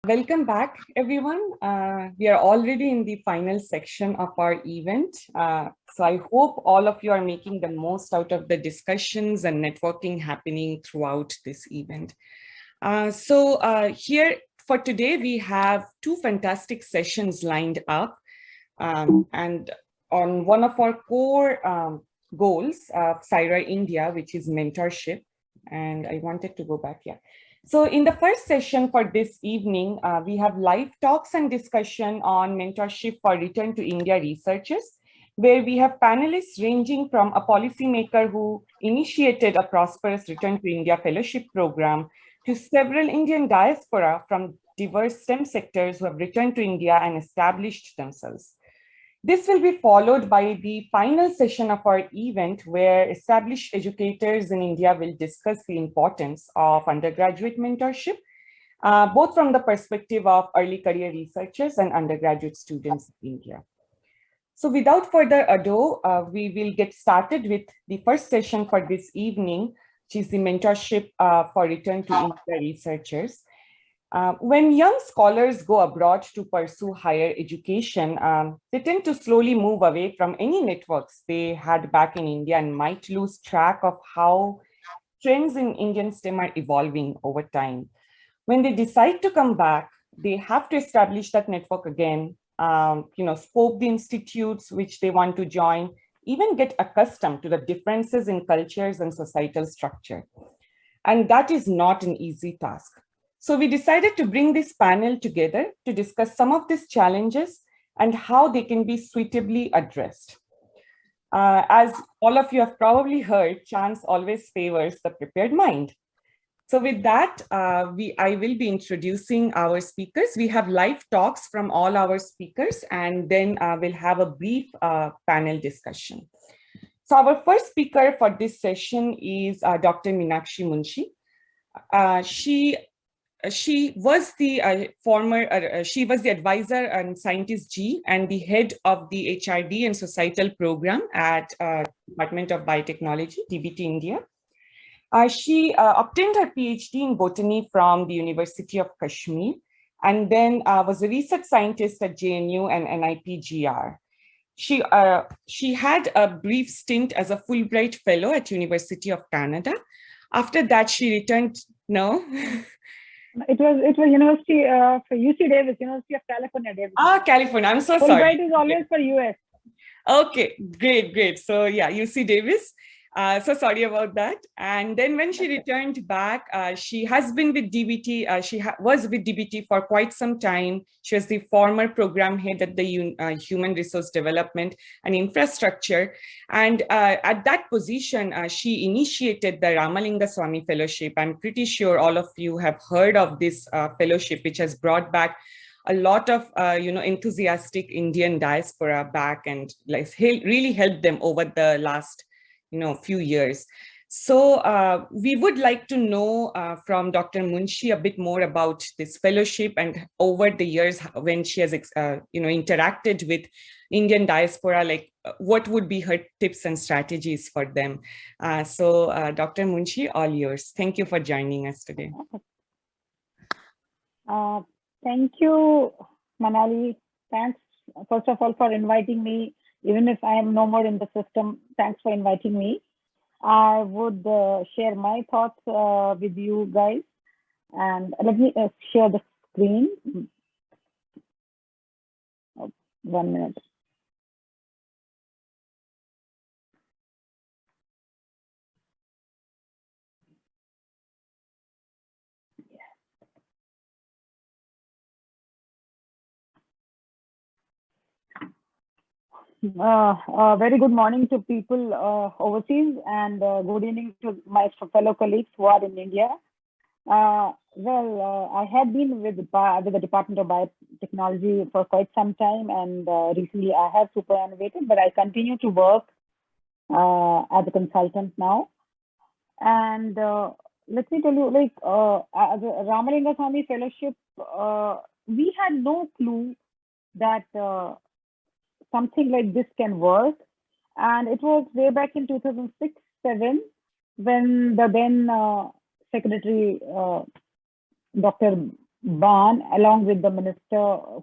Welcome back, everyone. We are already in the final section of our event. So I hope all of you are making the most out of the discussions and networking happening throughout this event. Here for today, we have two fantastic sessions lined up. And on one of our core goals of Sci-ROI India, which is mentorship. And I wanted to go back, yeah. So in the first session for this evening, we have live talks and discussion on mentorship for Return to India researchers, where we have panelists ranging from a policymaker who initiated a prosperous Return to India fellowship program to several Indian diaspora from diverse STEM sectors who have returned to India and established themselves. This will be followed by the final session of our event, where established educators in India will discuss the importance of undergraduate mentorship, both from the perspective of early career researchers and undergraduate students in India. So without further ado, we will get started with the first session for this evening, which is the mentorship for Return to India researchers. When young scholars go abroad to pursue higher education, they tend to slowly move away from any networks they had back in India and might lose track of how trends in Indian STEM are evolving over time. When they decide to come back, they have to establish that network again, scope the institutes which they want to join, even get accustomed to the differences in cultures and societal structure. And that is not an easy task. So we decided to bring this panel together to discuss some of these challenges and how they can be suitably addressed. As all of you have probably heard, chance always favors the prepared mind. So with that, I will be introducing our speakers. We have live talks from all our speakers, and then we'll have a brief panel discussion. So our first speaker for this session is Dr. Meenakshi Munshi. She was the advisor and scientist G and the head of the HRD and societal program at Department of Biotechnology, DBT India. She obtained her PhD in botany from the University of Kashmir, and then was a research scientist at JNU and NIPGR. She had a brief stint as a Fulbright fellow at University of Canada. After that, she returned. No. It was University for UC Davis, University of California, Davis. California. I'm so sorry. Fulbright is always for US. Okay, great. So yeah, UC Davis. So sorry about that. And then when she returned back, she has been with DBT. She was with DBT for quite some time. She was the former program head at the Human Resource Development and Infrastructure. And at that position, she initiated the Ramalinga Swami Fellowship. I'm pretty sure all of you have heard of this fellowship, which has brought back a lot of enthusiastic Indian diaspora back and really helped them over the last few years. So we would like to know from Dr. Munshi a bit more about this fellowship and over the years when she has interacted with Indian diaspora, what would be her tips and strategies for them. Dr. Munshi, all yours. Thank you for joining us today. Thank you, Manali. Thanks, first of all, for inviting me. Even if I am no more in the system, thanks for inviting me. I would share my thoughts with you guys. And let me share the screen. 1 minute. Very good morning to people overseas, and good evening to my fellow colleagues who are in India. I had been with the Department of Biotechnology for quite some time, and recently I have superannuated, but I continue to work as a consultant now. And let me tell you, the Ramalinga Swami Fellowship, we had no clue that something like this can work. And it was way back in 2006-07 when the then Secretary Dr. Ban, along with the minister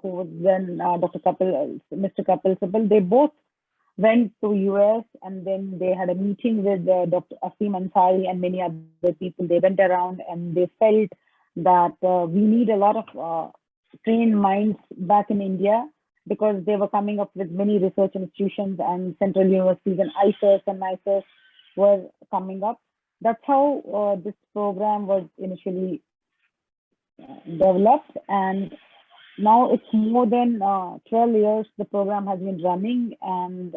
who was then Mr. Kapil Sibal, they both went to US, and then they had a meeting with Dr. Asim Ansari and many other people. They went around and they felt that we need a lot of trained minds back in India, because they were coming up with many research institutions and central universities, and ICERs and NICERs were coming up. That's how this program was initially developed, and now it's more than 12 years the program has been running. And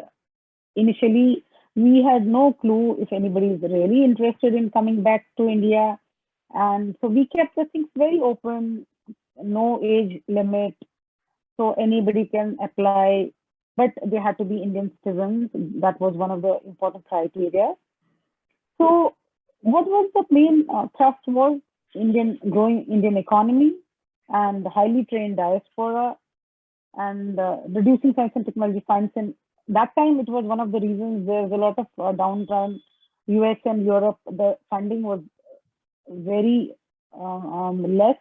initially, we had no clue if anybody is really interested in coming back to India. And so we kept the things very open, no age limit, so anybody can apply, but they had to be Indian citizens. That was one of the important criteria. So what was the main thrust was growing Indian economy and highly trained diaspora, and reducing science and technology funds. And that time it was one of the reasons there was a lot of downtown US and Europe, the funding was very less.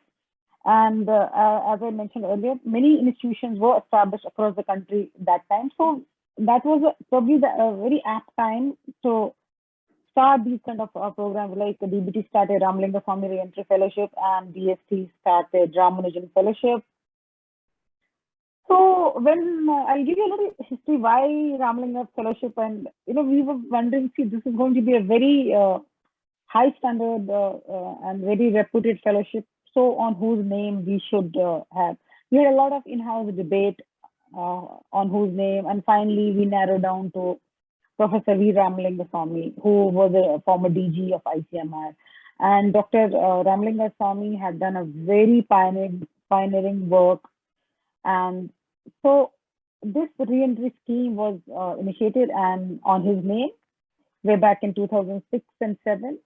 And as I mentioned earlier, many institutions were established across the country that time. So that was probably a very apt time to start these kind of programs. Like the DBT started Ramalinga Swami Reentry Fellowship, and DST started Ramanujan Fellowship. So when I'll give you a little history why Ramalinga Fellowship, and we were wondering, see, this is going to be a very high standard and very reputed fellowship. So on whose name we should have. We had a lot of in-house debate on whose name, and finally we narrowed down to Professor V. Ramalinga Swami, who was a former DG of ICMR. And Dr. Ramalinga Swami had done a very pioneering work. And so this reentry scheme was initiated and on his name way back in 2006 and 7.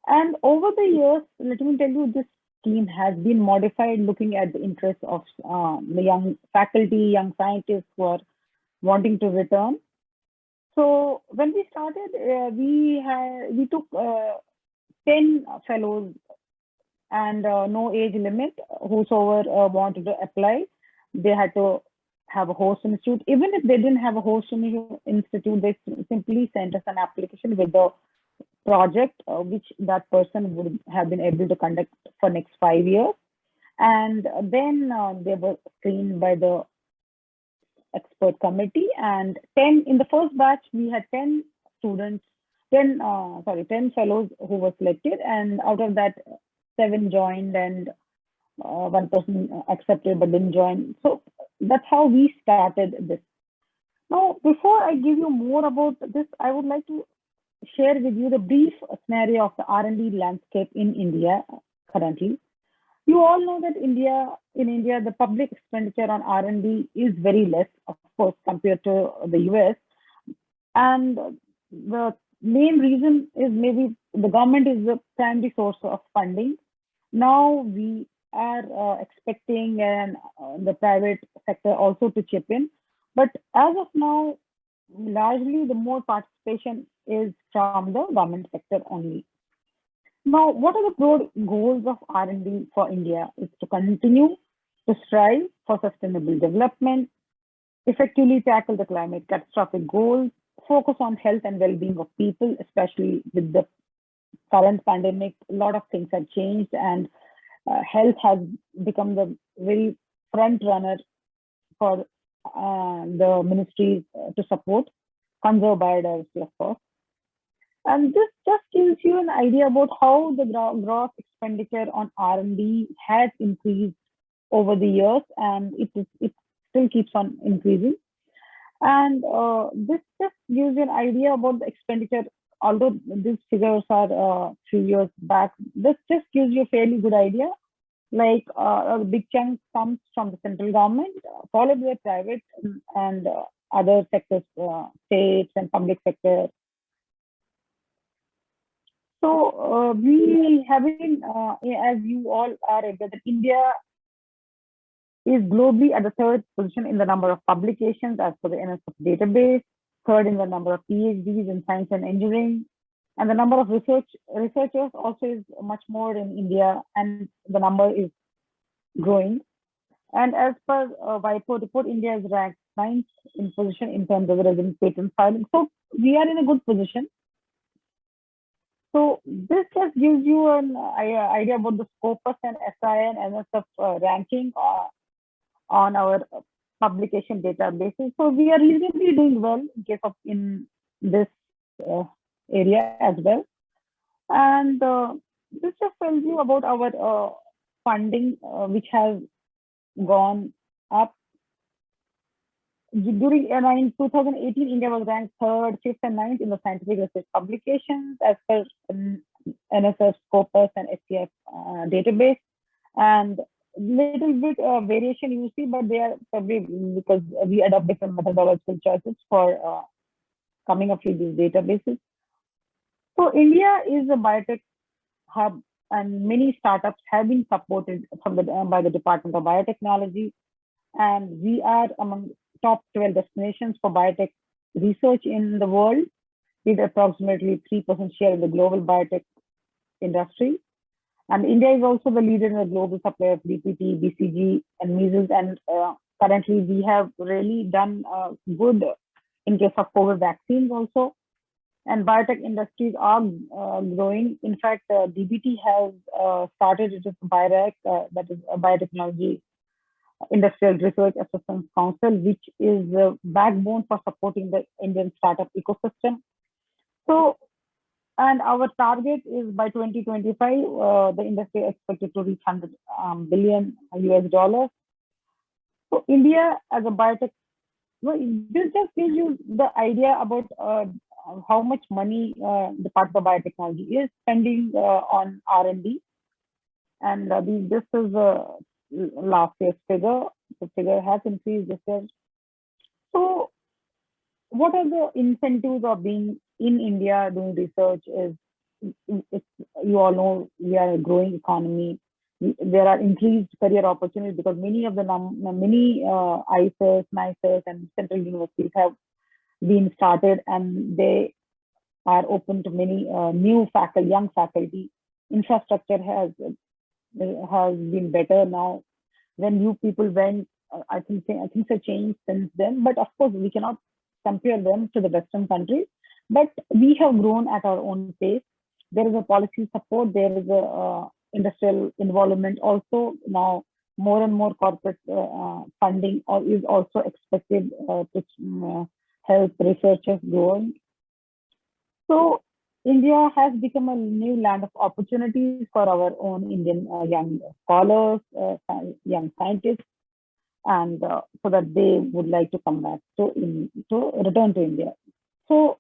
And over the years, let me tell you, this scheme has been modified looking at the interests of the young faculty, young scientists who are wanting to return. So when we started, we took 10 fellows, and no age limit. Whosoever wanted to apply, they had to have a host institute. Even if they didn't have a host institute, they simply sent us an application with the project which that person would have been able to conduct for next 5 years. And then they were screened by the expert committee, and 10 in the first batch, we had 10 students, 10 fellows who were selected, and out of that 7 joined, and one person accepted but didn't join. So that's how we started this. Now, before I give you more about this, I would like to share with you the brief scenario of the R&D landscape in India currently. You all know that in India, the public expenditure on R&D is very less, of course, compared to the US. And the main reason is maybe the government is the primary source of funding. Now we are expecting the private sector also to chip in. But as of now, largely the more participation is from the government sector only. Now, what are the broad goals of R&D for India? It's to continue to strive for sustainable development, effectively tackle the climate catastrophic goals, focus on health and well-being of people, especially with the current pandemic. A lot of things have changed, and health has become the very front runner for the ministries to support, conserve biodiversity, of course. And this just gives you an idea about how the gross expenditure on R&D has increased over the years, and it still keeps on increasing. And this just gives you an idea about the expenditure. Although these figures are a few years back, this just gives you a fairly good idea. Like a big chunk comes from the central government, followed by private and other sectors, states and public sector. So we have been, as you all are aware, that India is globally at the 3rd position in the number of publications as per the NSF database, 3rd in the number of PhDs in science and engineering, and the number of researchers also is much more in India, and the number is growing. And as per WIPO report, India is ranked 9th in position in terms of resident patent filing. So we are in a good position. So this just gives you an idea about the Scopus and SIN NSF ranking on our publication databases. So we are reasonably doing well in case of in this area as well. And this just tells you about our funding, which has gone up. During in 2018, India was ranked 3rd, 5th, and 9th in the scientific research publications as per NSF, Scopus, and SCF database. And little bit variation you see, but they are probably because we adopt different methodological choices for coming up with these databases. So India is a biotech hub, and many startups have been supported from by the Department of Biotechnology, and we are among top 12 destinations for biotech research in the world, with approximately 3% share in the global biotech industry. And India is also the leader in the global supply of DPT, BCG, and measles. And currently, we have really done good in case of COVID vaccines also. And biotech industries are growing. In fact, DBT has started its BIRAC, that is a Biotechnology Industrial Research Assistance Council, which is the backbone for supporting the Indian startup ecosystem. So, and our target is by 2025, the industry is expected to reach $100 billion US. So India as a biotech, well, this just gives you the idea about how much money Department of Biotechnology is spending on R&D. And this is last year's figure. The figure has increased this year. So what are the incentives of being in India doing research? Is you all know we are a growing economy. There are increased career opportunities because many of the ICERs, NICERs, and central universities have been started, and they are open to many new faculty, young faculty. Infrastructure has been better now. When new people went, I think things have changed since then. But of course, we cannot compare them to the Western countries. But we have grown at our own pace. There is a policy support. There is a industrial involvement also. Now, more and more corporate funding is also expected to help researchers growing. So India has become a new land of opportunities for our own Indian young scholars, young scientists, and so that they would like to come back to return to India. So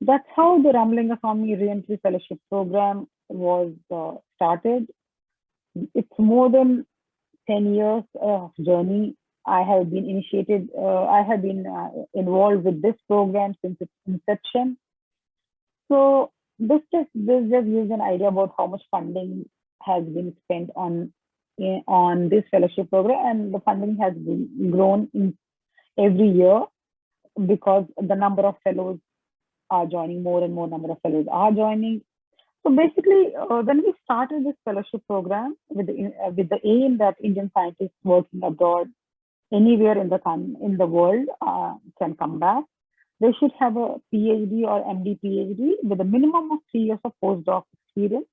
that's how the Ramalinga Swami Reentry Fellowship Program was started. It's more than 10 years of journey. I have been involved with this program since its inception. So this just gives an idea about how much funding has been spent on this fellowship program, and the funding has been grown in every year because the number of fellows are joining, more and more number of fellows are joining. So basically, when we started this fellowship program with the aim that Indian scientists working abroad anywhere in the world can come back, they should have a PhD or MD PhD with a minimum of 3 years of postdoc experience.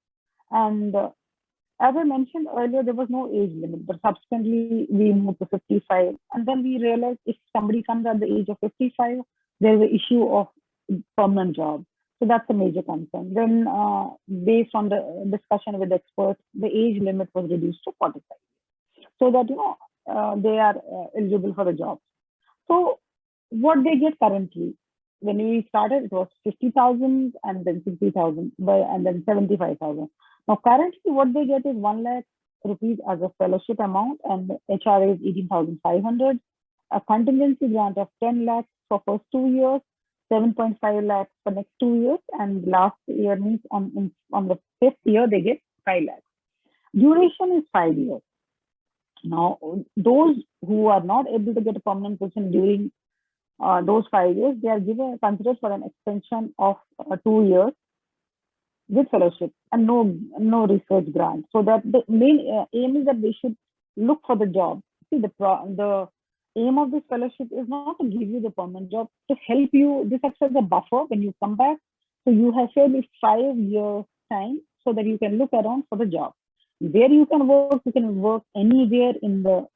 And as I mentioned earlier, there was no age limit, but subsequently we moved to 55. And then we realized if somebody comes at the age of 55, there's an issue of permanent job. So that's a major concern. Then based on the discussion with experts, the age limit was reduced to 45, so that they are eligible for the job. So what they get currently, when we started, it was 50,000 and then 60,000 and then 75,000. Now currently what they get is 1 lakh rupees as a fellowship amount, and HRA is 18,500, a contingency grant of 10 lakhs for first 2 years, 7.5 lakhs for next 2 years, and last year means on the 5th year they get 5 lakhs. Duration is 5 years. Now those who are not able to get a permanent position during those 5 years, they are considered for an extension of 2 years with fellowship and no research grant. So that the main aim is that they should look for the job. See, the aim of this fellowship is not to give you the permanent job, to help you. This acts as a buffer when you come back. So you have fairly 5 years time so that you can look around for the job. Where you can work anywhere in the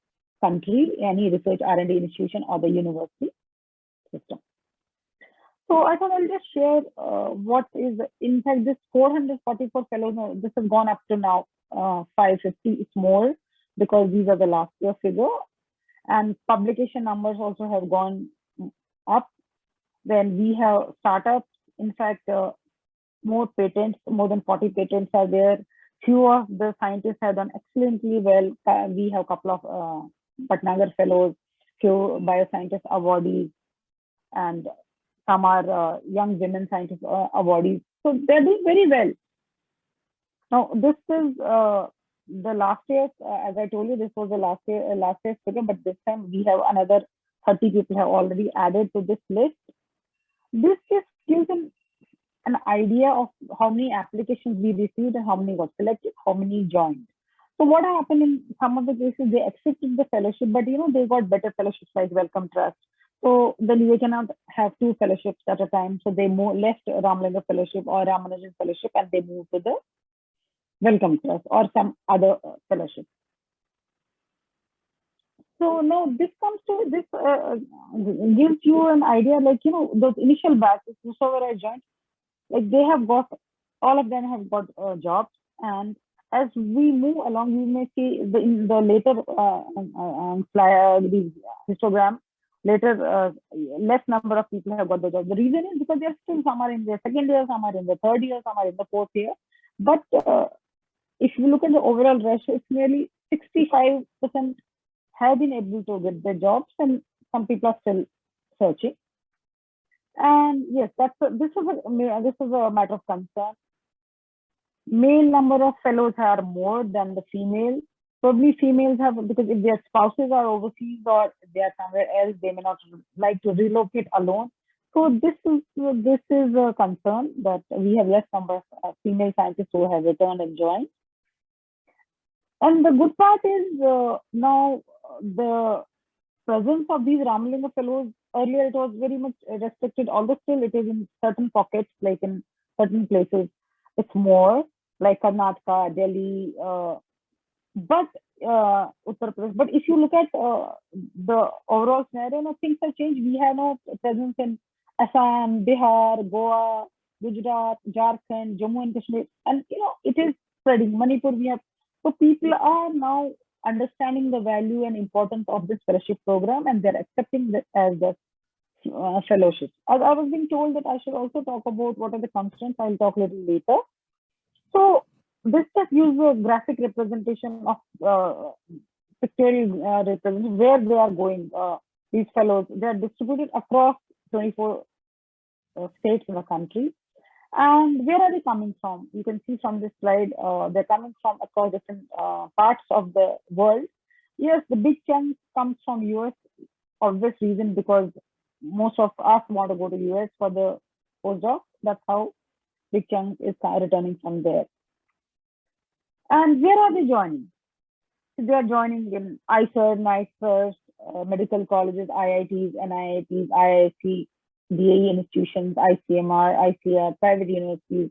country, any research R&D institution or the university system. So I thought I'll just share what is, in fact, this 444 fellows, this has gone up to now 550, it's more because these are the last year figure. And publication numbers also have gone up. Then we have startups, in fact, more patents, more than 40 patents are there. Few of the scientists have done excellently well. We have a couple of Patnagar fellows, few bioscientist awardees, and some are young women scientist awardees. So they're doing very well. Now, this is the last year, as I told you, this was the last year's figure, but this time we have another 30 people have already added to this list. This just gives an idea of how many applications we received and how many got selected, how many joined. So what happened in some of the cases, they accepted the fellowship, but they got better fellowships like Wellcome Trust. So then they cannot have 2 fellowships at a time. So they left Ramalinga Fellowship or Ramanujan Fellowship and they moved to the Wellcome Trust or some other fellowship. So now this comes to this gives you an idea, like those initial batches, whoever I joined, like they have got, all of them have got jobs, and as we move along, we may see in the later flyer, the histogram, later less number of people have got the job. The reason is because they're still, some are in their second year, some are in the third year, some are in the fourth year. But if you look at the overall ratio, it's nearly 65% have been able to get their jobs, and some people are still searching. And yes, this is a matter of concern. Male number of fellows are more than the female. Probably females have, because if their spouses are overseas or they are somewhere else, they may not like to relocate alone. So this is a concern that we have less number of female scientists who have returned and joined. And the good part is now the presence of these Ramalinga fellows. Earlier it was very much restricted, although still it is in certain pockets, like in certain places it's more, like Karnataka, Delhi, but Uttar Pradesh. But if you look at the overall scenario, things have changed. We have no presence in Assam, Bihar, Goa, Gujarat, Jharkhand, Jammu and Kashmir, and it is spreading. Manipur we have. So people are now understanding the value and importance of this fellowship program, and they're accepting this as the fellowship. As I was being told that I should also talk about what are the constraints. I'll talk a little later. So this just uses a graphic representation of pictorial representation where they are going. These fellows, they are distributed across 24 states in the country. And where are they coming from? You can see from this slide, they're coming from across different parts of the world. Yes, the big chunk comes from US, obvious reason, because most of us want to go to US for the postdoc. That's how big chunk is returning from there. And where are they joining? They are joining in ICER, NICER, medical colleges, IITs, NIITs, IIC, DAE institutions, ICMR, ICR, private universities,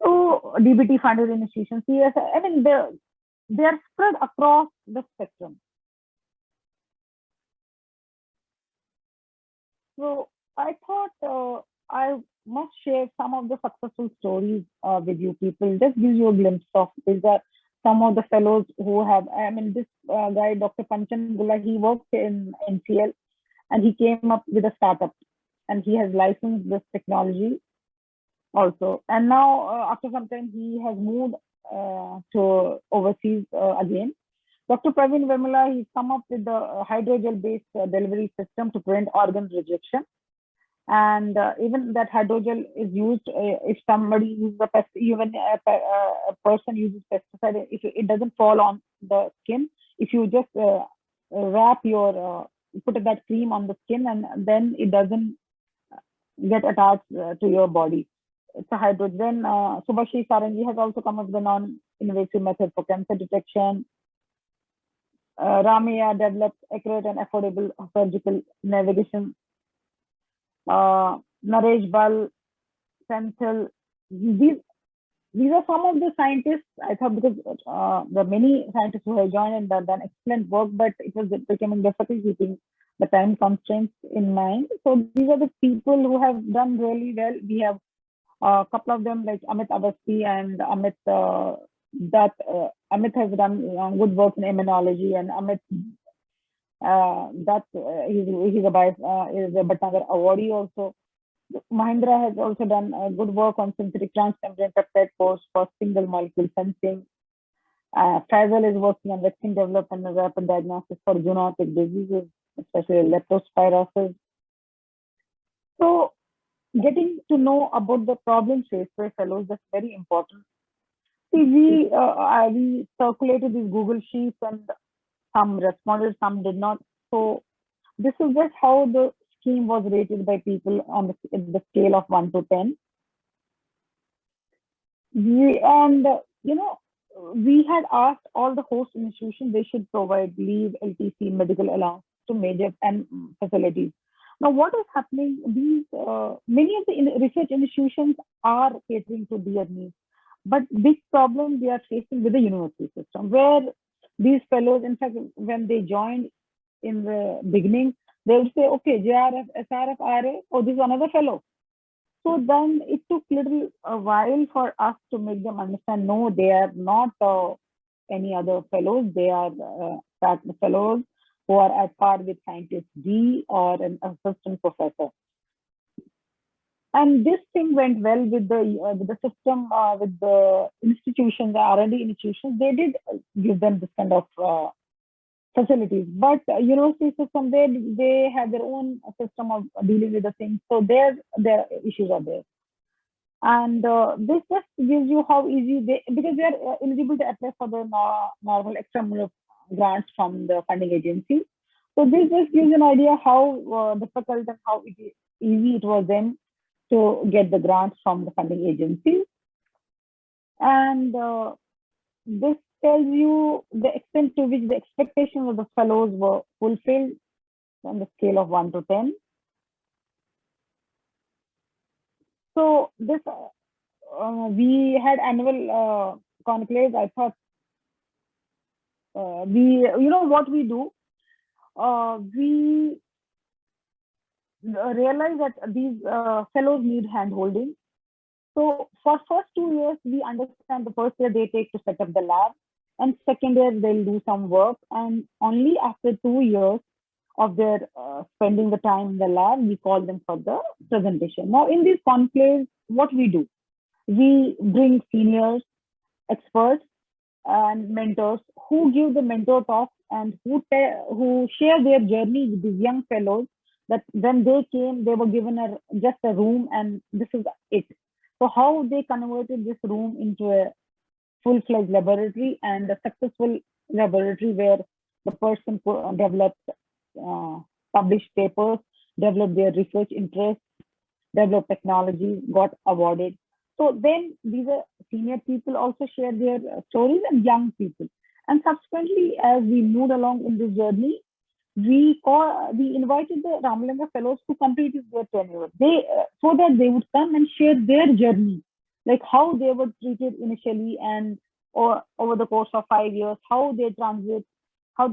so DBT funded institutions, CS. I mean, they are spread across the spectrum. So I thought I must share some of the successful stories with you people. Just gives you a glimpse of these are some of the fellows who have. I mean, this guy, Dr. Panchan Gula, he worked in NCL, and he came up with a startup, and he has licensed this technology also. And now, after some time, he has moved to overseas again. Dr. Praveen Vemula, he's come up with the hydrogel-based delivery system to prevent organ rejection. And even that hydrogel is used if somebody uses a pest, even a person uses pesticide, if it doesn't fall on the skin, if you just wrap your put that cream on the skin, and then it doesn't get attached to your body. It's a hydrogel. Then Subhashi Sarangi has also come up with a non-invasive method for cancer detection. Ramaya develops accurate and affordable surgical navigation. Naresh Bal, Senthil, these are some of the scientists. I thought because there are many scientists who have joined and done excellent work, but it was becoming difficult keeping the time constraints in mind. So these are the people who have done really well. We have a couple of them like Amit Avasti and Amit. Amit has done good work in immunology, and Amit he's a Bhatnagar awardee also. Mahindra has also done good work on synthetic transmembrane peptide force for single molecule sensing. Faisal is working on vaccine development and rapid diagnosis for zoonotic diseases, especially leptospirosis. So getting to know about the problems faced by fellows, that's very important. See, we circulated these Google Sheets and some responded, some did not. So this is just how the scheme was rated by people on the scale of 1 to 10. We had asked all the host institutions they should provide leave, LTC, medical allowance to major and facilities. Now, what is happening? Many of the research institutions are catering to their needs, but big problem they are facing with the university system, where these fellows, in fact, when they joined in the beginning, they would say, okay, JRF, SRF, RA, oh, this is another fellow. So then it took a while for us to make them understand, no, they are not any other fellows. They are fellows who are at par with scientist D or an assistant professor. And this thing went well with the system, with the institutions, the R&D institutions. They did give them this kind of facilities, but university system, they have their own system of dealing with the things. So their issues are there, and this just gives you how easy because they are eligible to apply for the normal extramural grants from the funding agency. So this just gives an idea how difficult and how easy it was then to get the grants from the funding agency, and this tells you the extent to which the expectations of the fellows were fulfilled on the scale of 1 to 10. So this we had annual conclaves. I thought what we do. We realize that these fellows need hand-holding. So for first 2 years, we understand the first year they take to set up the lab, and second year they'll do some work, and only after 2 years of their spending the time in the lab, we call them for the presentation. Now in these conclaves, what we do, we bring seniors, experts, and mentors who give the mentor talks and who share their journey with these young fellows, that when they came, they were given just a room and this is it. So how they converted this room into a full-fledged laboratory and a successful laboratory where the person developed, published papers, developed their research interests, developed technology, got awarded. So then these are senior people also share their stories and young people. And subsequently, as we moved along in this journey, we invited the Ramalinga fellows to complete their tenure. So that they would come and share their journey, like how they were treated initially and or over the course of 5 years, how the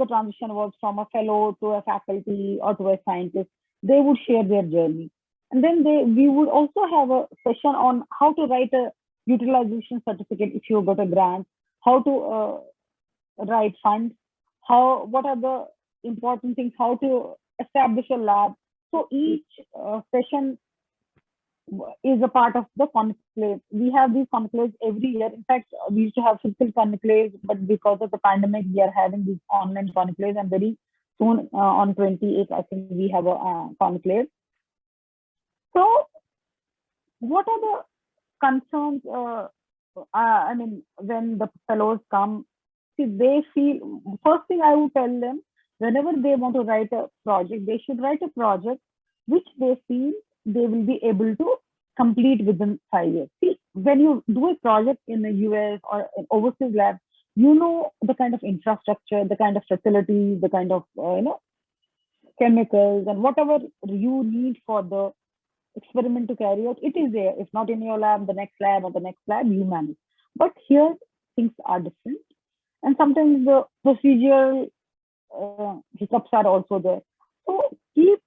transition was from a fellow to a faculty or to a scientist. They would share their journey. And then we would also have a session on how to write a utilization certificate if you got a grant, how to write funds, what are the important things, how to establish a lab. So each session is a part of the conclave. We have these conclaves every year. In fact, we used to have physical conclaves, but because of the pandemic, we are having these online conclaves, and very soon on 28th, I think we have a conclave. So what are the concerns? I mean, when the fellows come, see, they feel, first thing I would tell them, whenever they want to write a project, they should write a project which they feel they will be able to complete within 5 years. See, when you do a project in the US or an overseas lab, you know the kind of infrastructure, the kind of facilities, the kind of chemicals and whatever you need for the experiment to carry out, it is there. If not in your lab, the next lab or the next lab, you manage. But here things are different, and sometimes the procedural hiccups are also there. So keep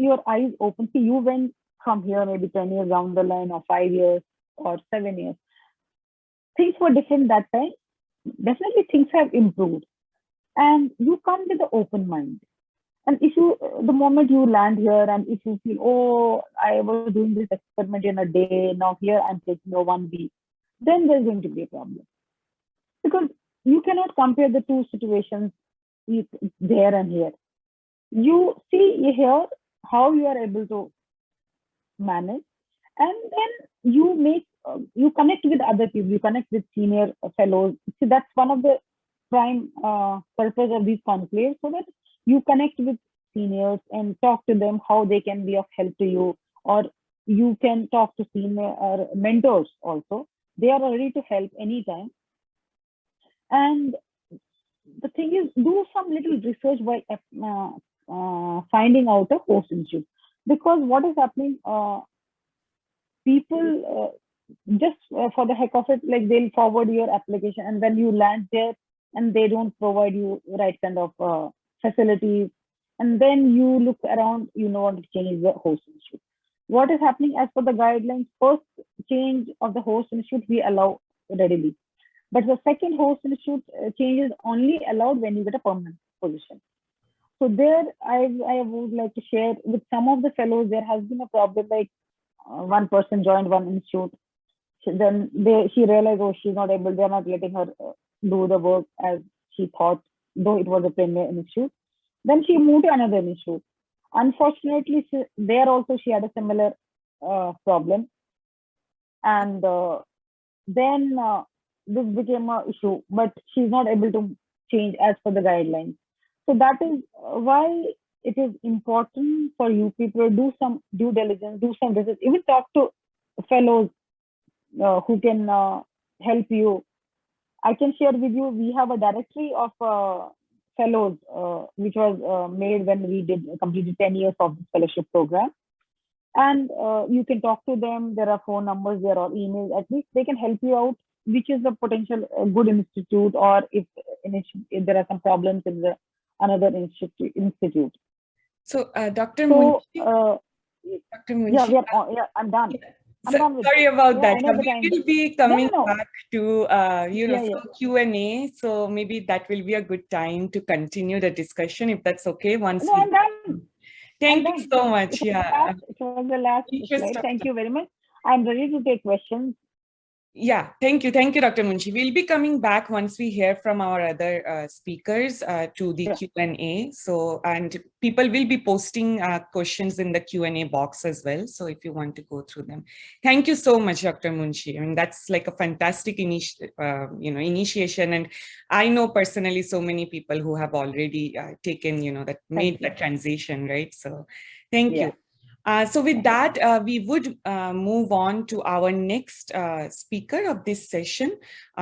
your eyes open. See, you went from here maybe 10 years down the line, or 5 years or 7 years. Things were different that time. Definitely things have improved, and you come with an open mind. And if you, the moment you land here, and if you feel, oh, I was doing this experiment in a day, now here I'm taking a 1 week, then there's going to be a problem. Because you cannot compare the two situations there and here. You see here how you are able to manage, and then you make, you connect with other people, you connect with senior fellows. See, that's one of the prime purpose of these conclaves, so that you connect with seniors and talk to them how they can be of help to you, or you can talk to senior mentors also. They are ready to help anytime. And the thing is, do some little research by finding out a host institute, because what is happening, people just for the heck of it, like they'll forward your application, and when you land there and they don't provide you right kind of facilities, and then you look around, you want to change the host institute. What is happening as per the guidelines? First change of the host institute we allow readily, but the second host institute change is only allowed when you get a permanent position. So there, I would like to share with some of the fellows, there has been a problem, like one person joined one institute, then she realized, oh, she's not able, they're not letting her do the work as she thought, though it was a premier institute. Then she moved to another institute. Unfortunately, there also she had a similar problem. And then this became an issue, but she's not able to change as per the guidelines. So that is why it is important for you people to do some due diligence, do some research, even talk to fellows who can help you. I can share with you, we have a directory of fellows which was made when we completed 10 years of this fellowship program. And you can talk to them. There are phone numbers, there are emails. At least they can help you out, which is the potential good institute, or if there are some problems in the another institute. So, Dr. Munshi, Dr. Munshi, yeah, I'm done. So, sorry about that. We will be coming back to Q&A. So maybe that will be a good time to continue the discussion, if that's okay. Once I'm done. Thank you so much. It was the last slide. Thank you very much. I'm ready to take questions. Yeah, thank you. Thank you, Dr. Munshi. We'll be coming back once we hear from our other speakers to the Q&A. So, and people will be posting questions in the Q&A box as well. So if you want to go through them. Thank you so much, Dr. Munshi. I mean, that's like a fantastic initiation. And I know personally so many people who have already taken, made that transition, right? So thank you. So with that, we would move on to our next speaker of this session,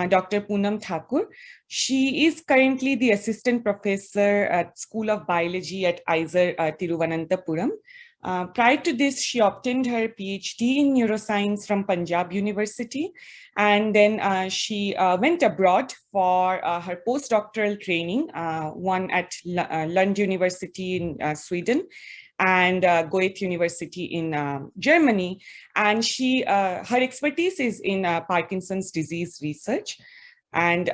Dr. Poonam Thakur. She is currently the assistant professor at School of Biology at IISER Thiruvananthapuram. Prior to this, she obtained her PhD in neuroscience from Punjab University, and then she went abroad for her postdoctoral training, one at Lund University in Sweden, and Goethe University in Germany. And her expertise is in Parkinson's disease research. And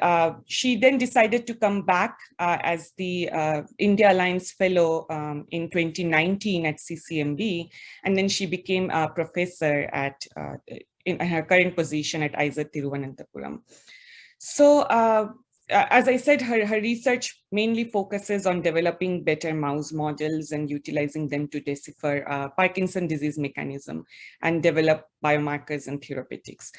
she then decided to come back as the India Alliance Fellow in 2019 at CCMB. And then she became a professor in her current position at IISER Thiruvananthapuram. So as I said, her research mainly focuses on developing better mouse models and utilizing them to decipher Parkinson's disease mechanism and develop biomarkers and therapeutics.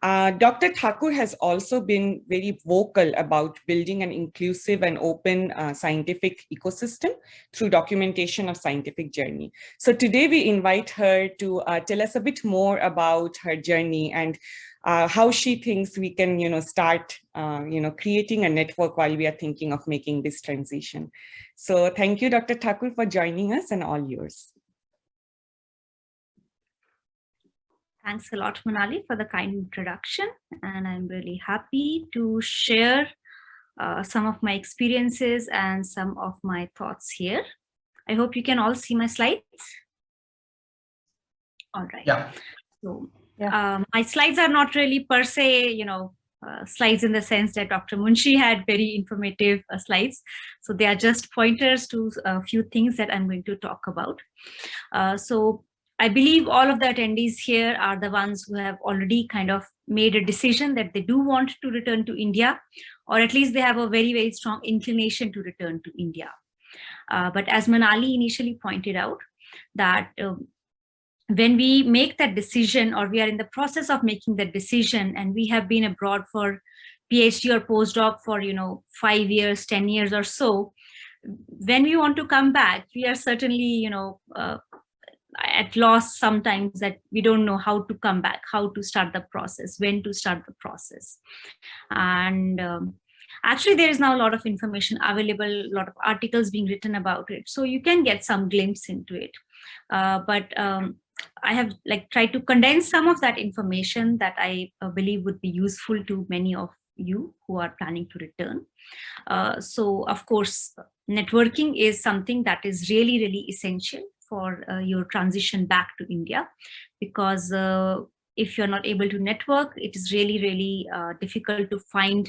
Dr. Thakur has also been very vocal about building an inclusive and open scientific ecosystem through documentation of scientific journey. So today we invite her to tell us a bit more about her journey and how she thinks we can, start, creating a network while we are thinking of making this transition. So thank you, Dr. Thakur, for joining us, and all yours. Thanks a lot, Manali, for the kind introduction. And I'm really happy to share some of my experiences and some of my thoughts here. I hope you can all see my slides. All right. Yeah. So my slides are not really per se, slides in the sense that Dr. Munshi had very informative slides. So they are just pointers to a few things that I'm going to talk about. So I believe all of the attendees here are the ones who have already kind of made a decision that they do want to return to India, or at least they have a very, very strong inclination to return to India. But as Manali initially pointed out, that when we make that decision, or we are in the process of making that decision, and we have been abroad for PhD or postdoc for 5 years, 10 years or so, when we want to come back, we are certainly at loss sometimes, that we don't know how to come back, how to start the process, when to start the process. And actually there is now a lot of information available, a lot of articles being written about it, so you can get some glimpse into it. But I have tried to condense some of that information that I believe would be useful to many of you who are planning to return. So of course, networking is something that is really, really essential for your transition back to India, because if you're not able to network, it is really, really difficult to find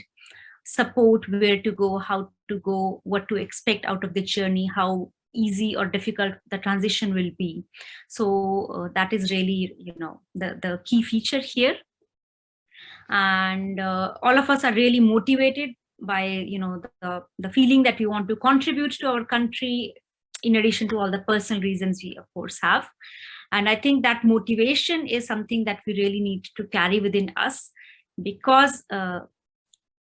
support, where to go, how to go, what to expect out of the journey, how easy or difficult the transition will be. So that is really, the key feature here. And all of us are really motivated by, the feeling that we want to contribute to our country, in addition to all the personal reasons we of course have. And I think that motivation is something that we really need to carry within us, because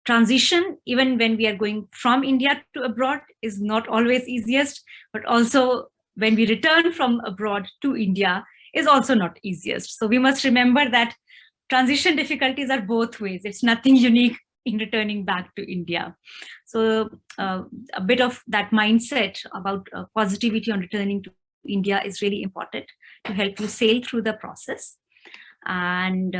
transition, even when we are going from India to abroad, is not always easiest, but also when we return from abroad to India is also not easiest. So we must remember that transition difficulties are both ways. It's nothing unique in returning back to India. So a bit of that mindset about positivity on returning to India is really important to help you sail through the process. And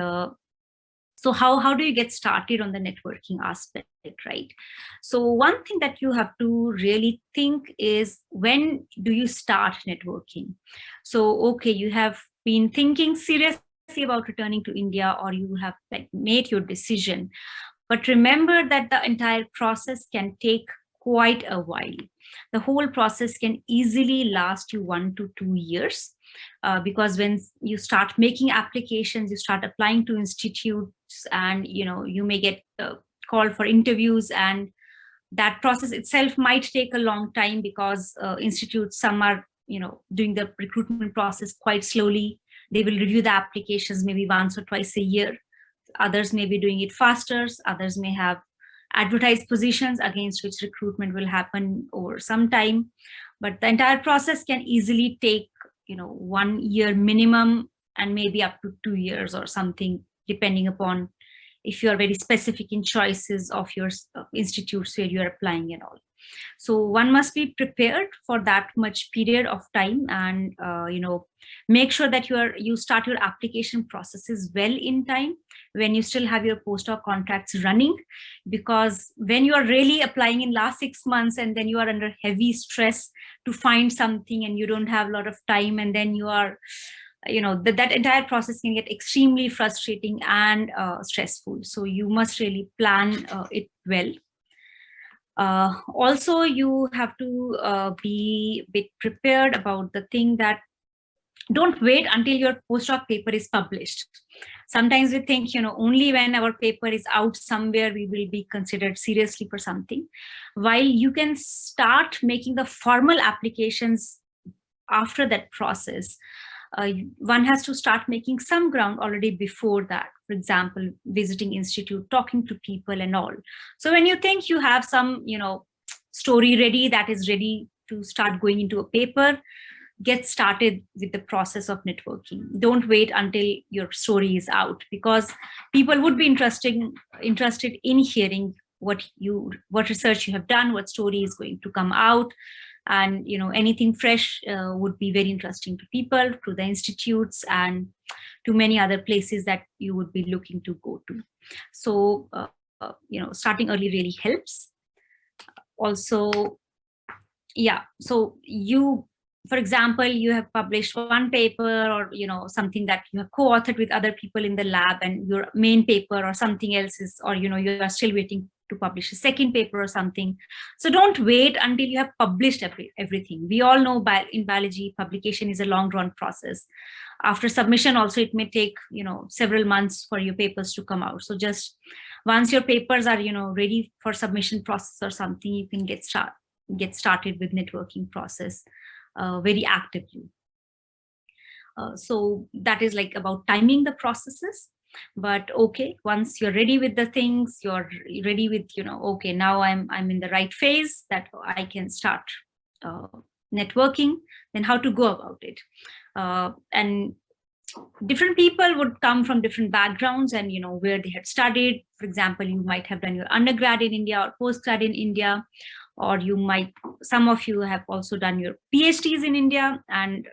so how do you get started on the networking aspect, right? So one thing that you have to really think is, when do you start networking? So, okay, you have been thinking seriously about returning to India, or you have made your decision. But remember that the entire process can take quite a while. The whole process can easily last you 1 to 2 years, because when you start making applications, you start applying to institutes, and you may get called for interviews, and that process itself might take a long time, because institutes, some are doing the recruitment process quite slowly. They will review the applications maybe once or twice a year. Others may be doing it faster. Others may have advertised positions against which recruitment will happen over some time. But the entire process can easily take 1 year minimum, and maybe up to 2 years or something, depending upon if you are very specific in choices of your institutes where you are applying and all. So one must be prepared for that much period of time, and make sure that you start your application processes well in time, when you still have your postdoc contracts running, because when you are really applying in last 6 months, and then you are under heavy stress to find something, and you don't have a lot of time, and then you are that entire process can get extremely frustrating and stressful. So you must really plan it well. Also, you have to be a bit prepared about the thing that don't wait until your postdoc paper is published. Sometimes we think, only when our paper is out somewhere we will be considered seriously for something, while you can start making the formal applications after that process. One has to start making some ground already before that. For example, visiting institute, talking to people and all. So when you think you have some, story ready, that is ready to start going into a paper, get started with the process of networking. Don't wait until your story is out, because people would be interested in hearing what research you have done, what story is going to come out, and anything fresh would be very interesting to people, to the institutes, and to many other places that you would be looking to go to. So starting early really helps. Also, so you, for example, you have published one paper, or something that you have co-authored with other people in the lab, and your main paper or something else is, or you are still waiting to publish a second paper or something. So don't wait until you have published everything. We all know in biology, publication is a long run process. After submission also, it may take several months for your papers to come out. So just once your papers are ready for submission process or something, you can get started with networking process very actively. So that is like about timing the processes. But okay, once you're ready with the things, you're ready with okay, now I'm in the right phase that I can start networking, then how to go about it. And different people would come from different backgrounds and where they had studied. For example, you might have done your undergrad in India or postgrad in India, or some of you have also done your PhDs in India and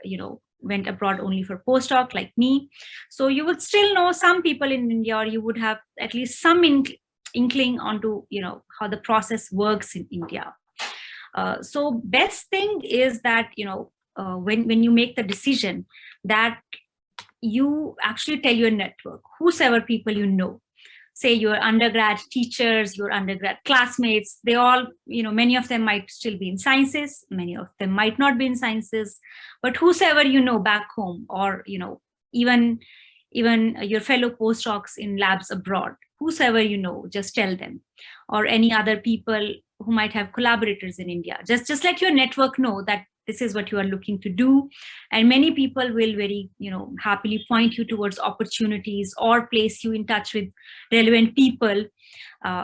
went abroad only for postdoc, like me. So you would still know some people in India, or you would have at least some inkling onto how the process works in India. So best thing is that when you make the decision, that you actually tell your network, whosoever people say your undergrad teachers, your undergrad classmates, they all, many of them might still be in sciences, many of them might not be in sciences, but whosoever back home, or even your fellow postdocs in labs abroad, whosoever just tell them, or any other people who might have collaborators in India. Just let your network know that this is what you are looking to do, and many people will very happily point you towards opportunities or place you in touch with relevant people.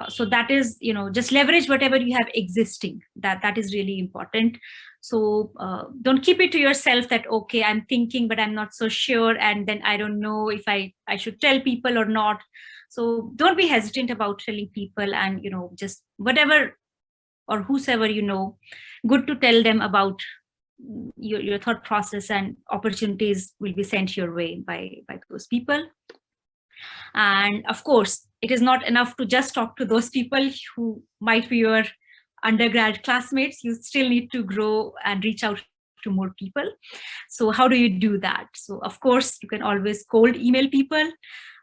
So that is just leverage whatever you have existing. That is really important. So don't keep it to yourself that okay, I'm thinking but I'm not so sure, and then I don't know if I should tell people or not. So don't be hesitant about telling people, and just whatever or whosoever good to tell them about your thought process, and opportunities will be sent your way by those people. And of course, it is not enough to just talk to those people who might be your undergrad classmates. You still need to grow and reach out to more people. So how do you do that? So of course, you can always cold email people.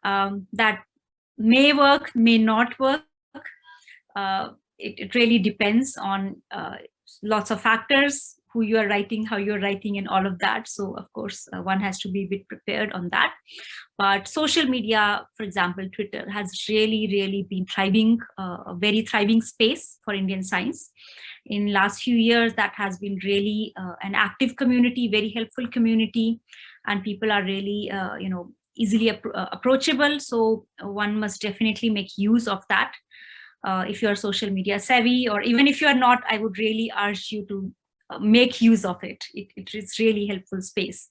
That may work, may not work. It really depends on lots of factors, who you are writing, how you're writing, and all of that. So of course, one has to be a bit prepared on that. But social media, for example, Twitter, has really been thriving, a very thriving space for Indian science. In last few years, that has been really an active community, very helpful community, and people are really, easily approachable. So one must definitely make use of that. If you are social media savvy, or even if you are not, I would really urge you to make use of it. It is really helpful space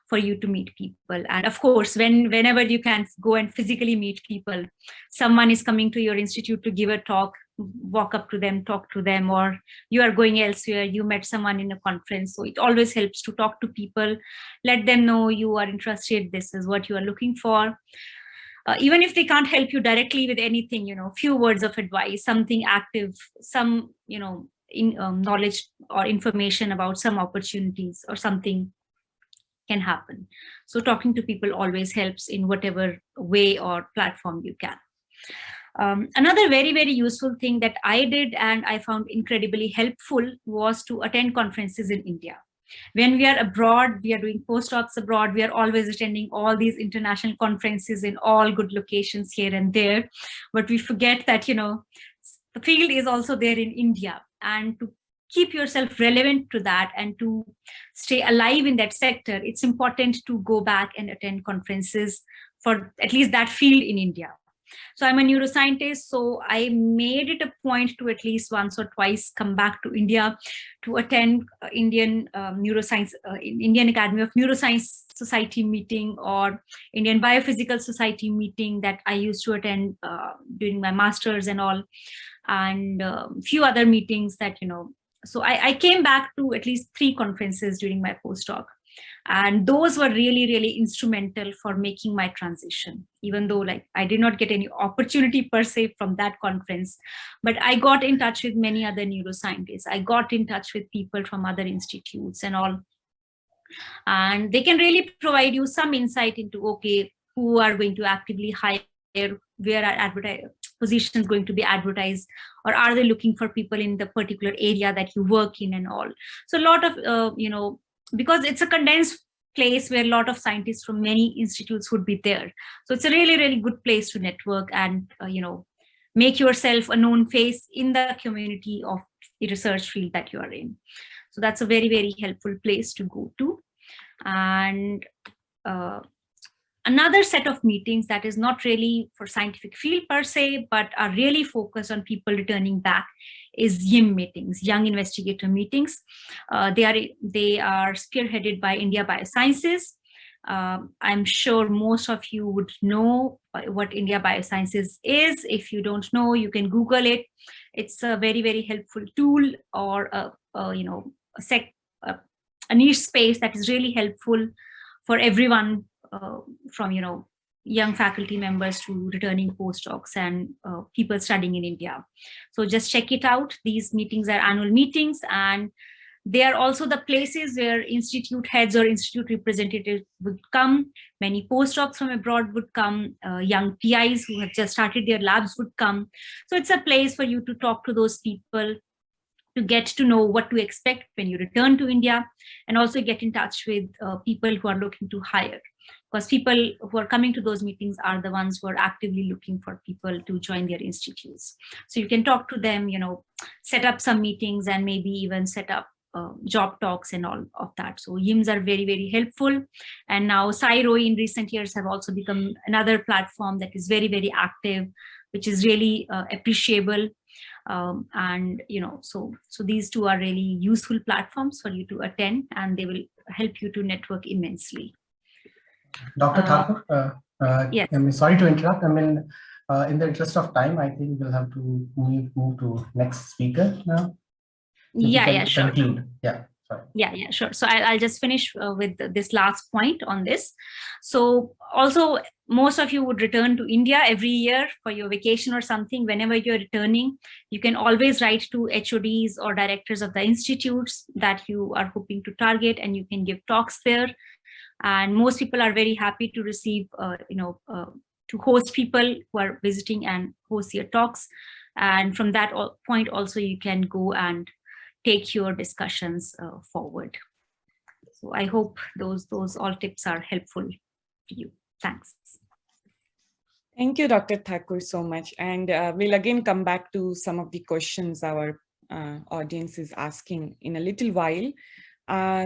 for you to meet people. And of course, whenever you can go and physically meet people, someone is coming to your institute to give a talk, walk up to them, talk to them, or you are going elsewhere, you met someone in a conference. So it always helps to talk to people, let them know you are interested, this is what you are looking for. Even if they can't help you directly with anything, few words of advice, something active, some, knowledge or information about some opportunities or something can happen. So talking to people always helps in whatever way or platform you can. Another very useful thing that I did and I found incredibly helpful was to attend conferences in India. When we are abroad, we are doing postdocs abroad, we are always attending all these international conferences in all good locations here and there. But we forget that, the field is also there in India. And to keep yourself relevant to that and to stay alive in that sector, it's important to go back and attend conferences for at least that field in India. So I'm a neuroscientist, so I made it a point to at least once or twice come back to India to attend Indian Indian Academy of Neuroscience Society meeting or Indian Biophysical Society meeting that I used to attend during my master's and all, and few other meetings that, so I came back to at least 3 conferences during my postdoc. And those were really, really instrumental for making my transition, even though like I did not get any opportunity per se from that conference, but I got in touch with many other neuroscientists. I got in touch with people from other institutes and all. And they can really provide you some insight into, okay, who are going to actively hire, where are positions going to be advertised, or are they looking for people in the particular area that you work in and all. So a lot of, because it's a condensed place where a lot of scientists from many institutes would be there. So it's a really, really good place to network and, make yourself a known face in the community of the research field that you are in. So that's a very, very helpful place to go to. And another set of meetings that is not really for scientific field per se, but are really focused on people returning back is YIM meetings, Young Investigator Meetings. They are spearheaded by India Biosciences. I'm sure most of you would know what India Biosciences is. If you don't know, you can Google it. It's a very, very helpful tool, or a niche space that is really helpful for everyone, from young faculty members to returning postdocs and people studying in India. So just check it out. These meetings are annual meetings, and they are also the places where institute heads or institute representatives would come. Many postdocs from abroad would come. Young PIs who have just started their labs would come. So it's a place for you to talk to those people, to get to know what to expect when you return to India, and also get in touch with people who are looking to hire. Because people who are coming to those meetings are the ones who are actively looking for people to join their institutes. So you can talk to them, set up some meetings, and maybe even set up job talks and all of that. So YIMs are very, very helpful. And now Sci-ROI in recent years have also become another platform that is very, very active, which is really appreciable. And so these two are really useful platforms for you to attend, and they will help you to network immensely. Dr. Thakur, yes. I'm sorry to interrupt. In the interest of time, I think we'll have to move to next speaker now. Yeah, sure. Conclude. Yeah. Sorry. Yeah, sure. So I'll just finish with this last point on this. So also, most of you would return to India every year for your vacation or something. Whenever you're returning, you can always write to HODs or directors of the institutes that you are hoping to target, and you can give talks there. And most people are very happy to receive, to host people who are visiting and host your talks. And from that point also, you can go and take your discussions forward. So I hope those all tips are helpful to you. Thanks. Thank you, Dr. Thakur, so much. And we'll again come back to some of the questions our audience is asking in a little while.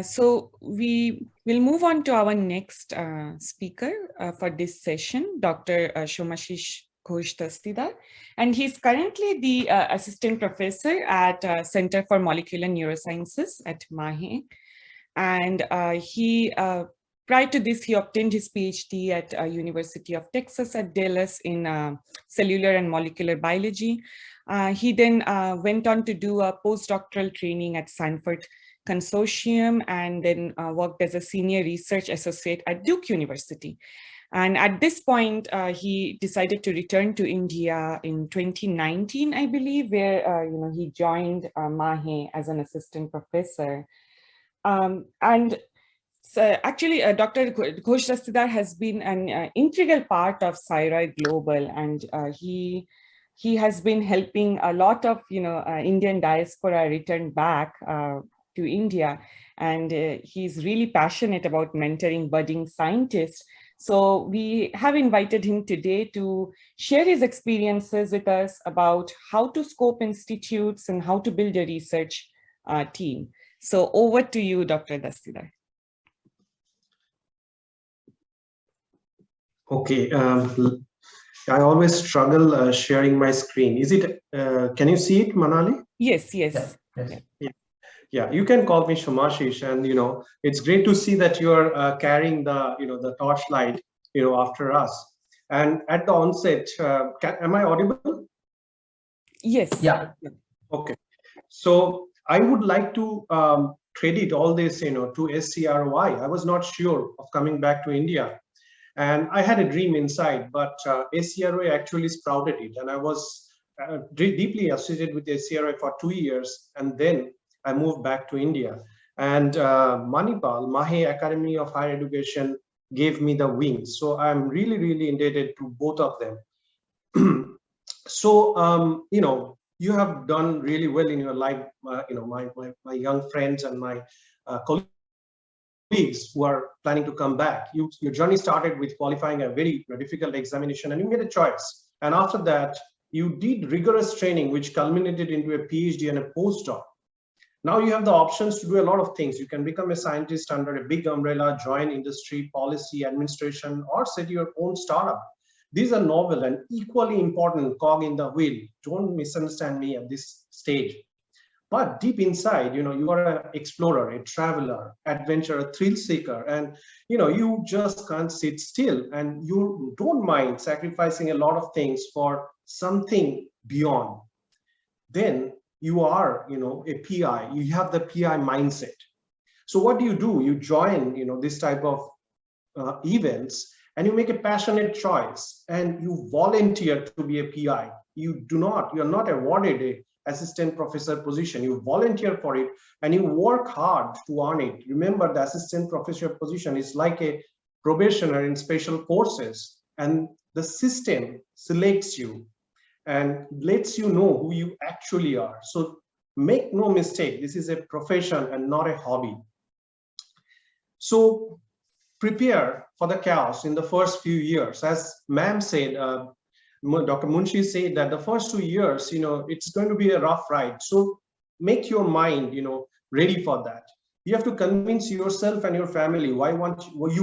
So we will move on to our next speaker for this session, Dr. Shomashish Ghosh-Dastidar, and he's currently the assistant professor at Center for Molecular Neurosciences at MAHE. And prior to this, he obtained his PhD at University of Texas at Dallas in cellular and molecular biology. He then went on to do a postdoctoral training at Stanford Consortium, and then worked as a senior research associate at Duke University. And at this point, he decided to return to India in 2019, I believe, where he joined MAHE as an assistant professor. And so actually, Dr. Ghosh-Dastidar has been an integral part of sciroi Global, and he has been helping a lot of Indian diaspora return back to India, and he's really passionate about mentoring budding scientists. So we have invited him today to share his experiences with us about how to scope institutes and how to build a research team. So over to you, Dr. Dastidar. Okay, I always struggle sharing my screen. Is it, can you see it, Manali? Yes, yes. Yeah. Yeah, you can call me Shumashish, and it's great to see that you are carrying the the torchlight after us. And at the onset, am I audible? Yes. Yeah. Okay. So I would like to credit all this to SCROI. I was not sure of coming back to India, and I had a dream inside, but SCROI actually sprouted it, and I was deeply associated with SCROI for 2 years, and then I moved back to India. And Manipal, Mahe Academy of Higher Education, gave me the wings. So I'm really, really indebted to both of them. So, you have done really well in your life. My young friends and my colleagues who are planning to come back. Your journey started with qualifying a very difficult examination, and you made a choice. And after that, you did rigorous training, which culminated into a PhD and a postdoc. Now you have the options to do a lot of things. You can become a scientist under a big umbrella, join industry, policy, administration, or set your own startup. These are novel and equally important cog in the wheel. Don't misunderstand me at this stage. But deep inside, you are an explorer, a traveler, adventurer, thrill seeker, and you just can't sit still, and you don't mind sacrificing a lot of things for something beyond. Then you are, a PI. You have the PI mindset. So what do? You join, this type of events, and you make a passionate choice, and you volunteer to be a PI. You are not awarded a assistant professor position. You volunteer for it, and you work hard to earn it. Remember, the assistant professor position is like a probationer in special courses, and the system selects you and lets you know who you actually are. So make no mistake, this is a profession and not a hobby. So prepare for the chaos in the first few years. As ma'am said, Dr. Munshi said that the first 2 years, it's going to be a rough ride. So make your mind, ready for that. You have to convince yourself and your family why you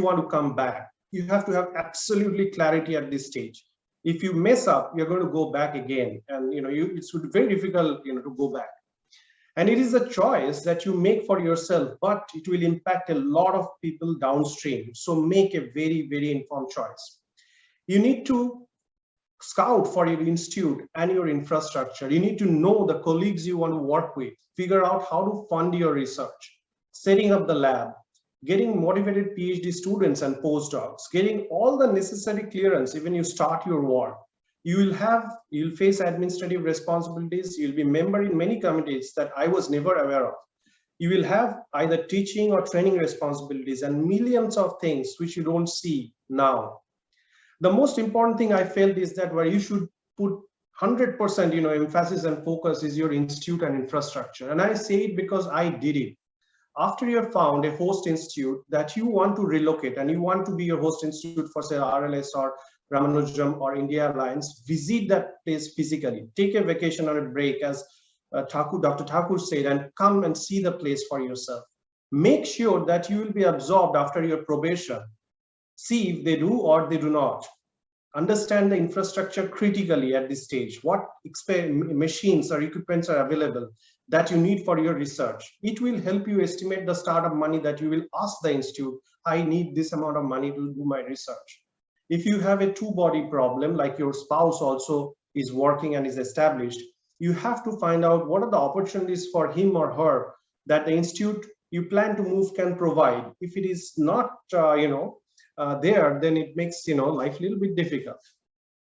want to come back. You have to have absolutely clarity at this stage. If you mess up, you're going to go back again, and it's very difficult, to go back. And it is a choice that you make for yourself, but it will impact a lot of people downstream. So make a very, very informed choice. You need to scout for your institute and your infrastructure. You need to know the colleagues you want to work with, figure out how to fund your research, setting up the lab, getting motivated PhD students and postdocs, getting all the necessary clearance even you start your work. You'll face administrative responsibilities. You'll be member in many committees that I was never aware of. You will have either teaching or training responsibilities and millions of things which you don't see now. The most important thing I felt is that where you should put 100% emphasis and focus is your institute and infrastructure. And I say it because I did it. After you have found a host institute that you want to relocate, and you want to be your host institute for, say, RLS or Ramanujam or India Alliance, visit that place physically. Take a vacation or a break, as Dr. Thakur said, and come and see the place for yourself. Make sure that you will be absorbed after your probation. See if they do or they do not. Understand the infrastructure critically at this stage. What machines or equipments are available that you need for your research. It will help you estimate the startup money that you will ask the institute. I need this amount of money to do my research. If you have a two-body problem, like your spouse also is working and is established, you have to find out what are the opportunities for him or her that the institute you plan to move can provide. If it is not, there, then it makes life a little bit difficult.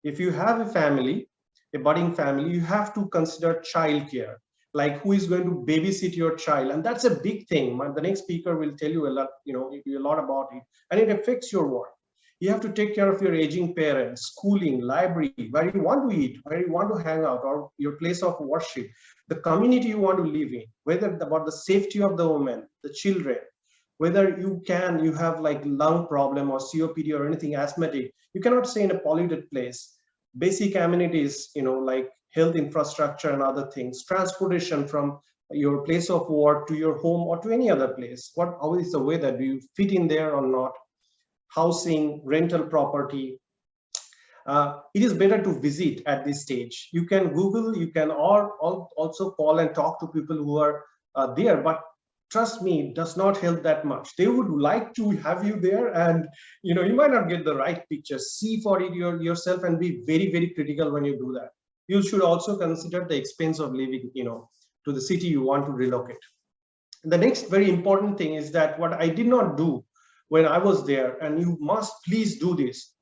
If you have a family, a budding family, you have to consider childcare, like who is going to babysit your child, and that's a big thing. The next speaker will tell you a lot about it, and it affects your work. You have to take care of your aging parents, schooling, library, where you want to eat, where you want to hang out, or your place of worship, the community you want to live in, whether about the safety of the woman, the children, whether you have like lung problem or COPD or anything asthmatic. You cannot stay in a polluted place. Basic amenities, like health infrastructure and other things, transportation from your place of work to your home or to any other place. How is the weather? Do you fit in there or not? Housing, rental property. it is better to visit at this stage. You can Google, you can also call and talk to people who are there, but trust me, it does not help that much. They would like to have you there, and you might not get the right picture. See for it yourself and be very, very critical when you do that. You should also consider the expense of living, to the city you want to relocate. The next very important thing is that what I did not do when I was there, and you must please do this.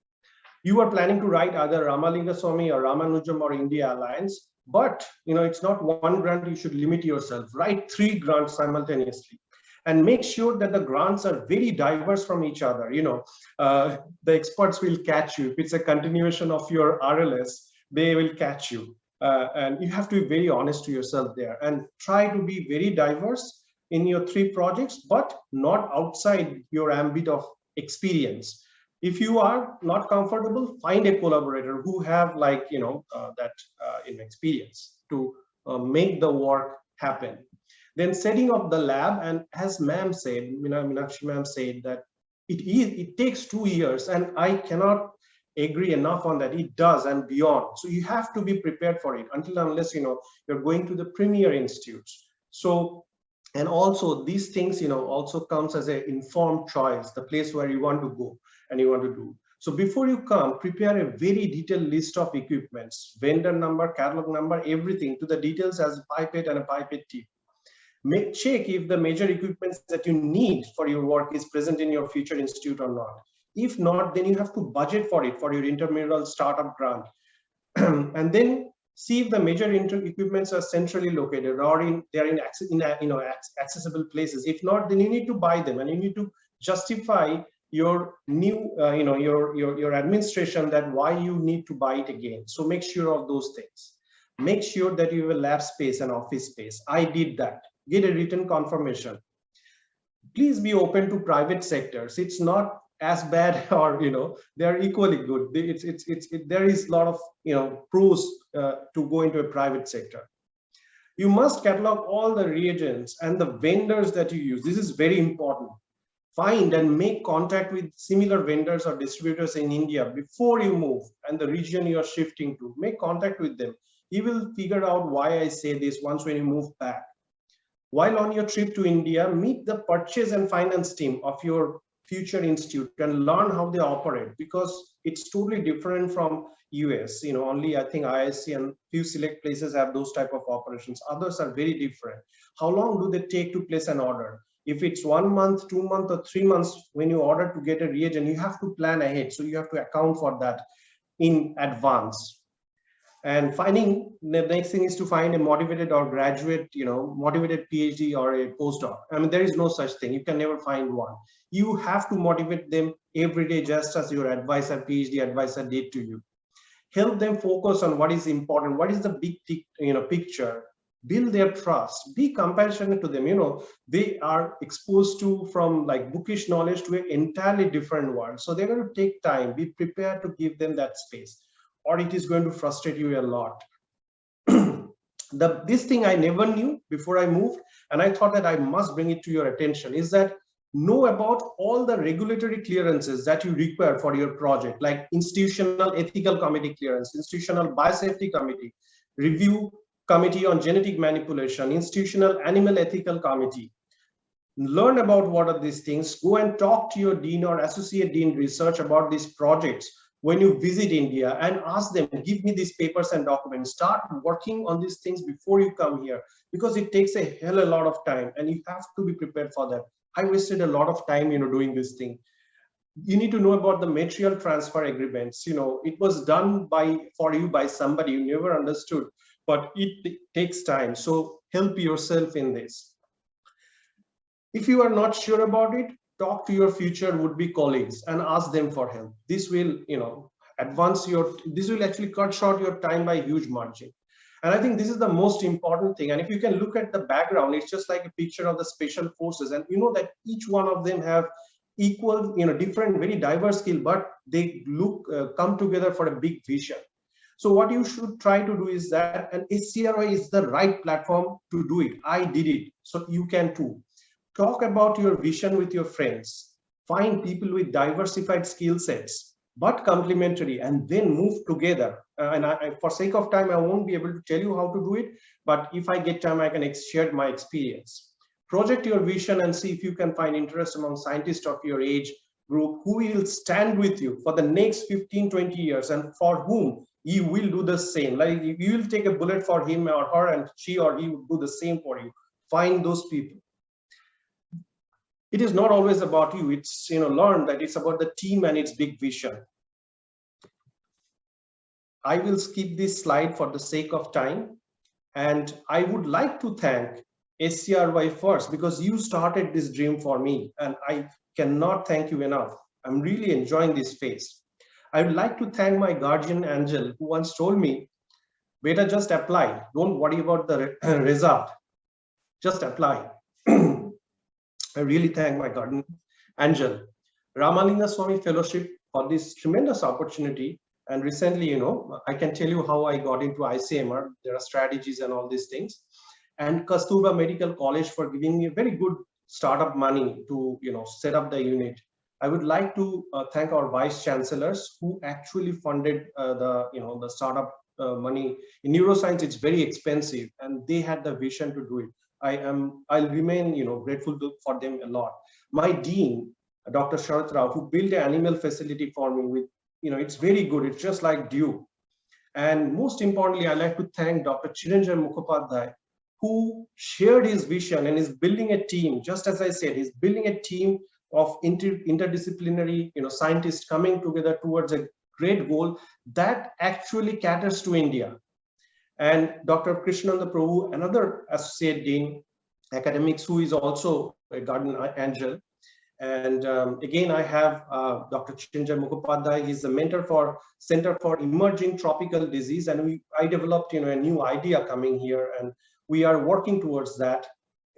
You are planning to write either Ramalinga Swami or Ramanujam or India Alliance, but it's not one grant. You should limit yourself. Write 3 grants simultaneously, and make sure that the grants are very diverse from each other. The experts will catch you if it's a continuation of your RLS. They will catch you, and you have to be very honest to yourself there and try to be very diverse in your 3 projects, but not outside your ambit of experience. If you are not comfortable, find a collaborator who have experience to make the work happen. Then setting up the lab, and as ma'am said, Meenakshi ma'am said that it takes 2 years, and I cannot agree enough on that. It does, and beyond. So you have to be prepared for it unless you're going to the premier institutes. So, and also these things also comes as an informed choice, the place where you want to go and you want to do. So before you come, prepare a very detailed list of equipments, vendor number, catalog number, everything to the details as a pipette and a pipette tip. Check if the major equipments that you need for your work is present in your future institute or not. If not, then you have to budget for it for your intramural startup grant. And then see if the major equipments are centrally located or they're in accessible places. If not, then you need to buy them, and you need to justify your new your administration that why you need to buy it again. So make sure of those things. Make sure that you have a lab space and office space. I did that. Get a written confirmation. Please be open to private sectors. It's not as bad, or they're equally good. There is a lot of pros to go into a private sector. You must catalog all the reagents and the vendors that you use. This is very important. Find and make contact with similar vendors or distributors in India before you move, and the region you are shifting to. Make contact with them. You will figure out why I say this once when you move back. While on your trip to India, meet the purchase and finance team of your future institute and learn how they operate, because it's totally different from US. Only I think IISc and few select places have those type of operations. Others are very different. How long do they take to place an order? If it's 1 month, 2 months, or 3 months when you order to get a reagent, you have to plan ahead. So you have to account for that in advance. And the next thing is to find a motivated or graduate, motivated PhD or a postdoc. I mean, there is no such thing. You can never find one. You have to motivate them every day, just as your advisor, PhD advisor did to you. Help them focus on what is important. What is the big, picture? Build their trust. Be compassionate to them. They are exposed to from like bookish knowledge to an entirely different world. So they're going to take time. Be prepared to give them that space, or it is going to frustrate you a lot. This thing I never knew before I moved, and I thought that I must bring it to your attention, is that know about all the regulatory clearances that you require for your project, like institutional ethical committee clearance, institutional biosafety committee, review committee on genetic manipulation, institutional animal ethical committee. Learn about what are these things. Go and talk to your dean or associate dean research about these projects when you visit India, and ask them, give me these papers and documents. Start working on these things before you come here, because it takes a hell of a lot of time, and you have to be prepared for that. I wasted a lot of time, doing this thing. You need to know about the material transfer agreements. It was done for you by somebody you never understood, but it takes time. So help yourself in this. If you are not sure about it, talk to your future would-be colleagues and ask them for help. This will, this will actually cut short your time by a huge margin. And I think this is the most important thing. And if you can look at the background, it's just like a picture of the special forces. And that each one of them have equal, different, very diverse skill, but they come together for a big vision. So what you should try to do is that, and SCROI is the right platform to do it. I did it, so you can too. Talk about your vision with your friends. Find people with diversified skill sets. but complementary, and then move together. And for sake of time, I won't be able to tell you how to do it, but if I get time, I can share my experience. Project your vision and see if you can find interest among scientists of your age group who will stand with you for the next 15-20 years, and for whom you will do the same. Like you will take a bullet for him or her, and she or he will do the same for you. Find those people. It is not always about you. It's, learn that it's about the team and its big vision. I will skip this slide for the sake of time. And I would like to thank SCRY first, because you started this dream for me, and I cannot thank you enough. I'm really enjoying this phase. I would like to thank my guardian angel, who once told me, "Beta, just apply. Don't worry about the result. Just apply." I really thank my guardian angel. Ramalinga Swami Fellowship for this tremendous opportunity. And recently, I can tell you how I got into ICMR. There are strategies and all these things. And Kasturba Medical College for giving me a very good startup money to, set up the unit. I would like to thank our vice chancellors who actually funded the startup money. In neuroscience, it's very expensive, and they had the vision to do it. I'll remain, grateful for them a lot. My dean, Dr. Sharat Rao, who built an animal facility for me with, it's very good. It's just like dew. And most importantly, I'd like to thank Dr. Chiranjan Mukhopadhyay, who shared his vision and is building a team. Just as I said, he's building a team of interdisciplinary, scientists coming together towards a great goal that actually caters to India. And Dr. Krishnananda Prabhu, another associate dean academics, who is also a guardian angel. And again, I have Dr. Chiranjan Mukhopadhyay. He's the mentor for Center for Emerging Tropical Disease, and I developed, a new idea coming here, and we are working towards that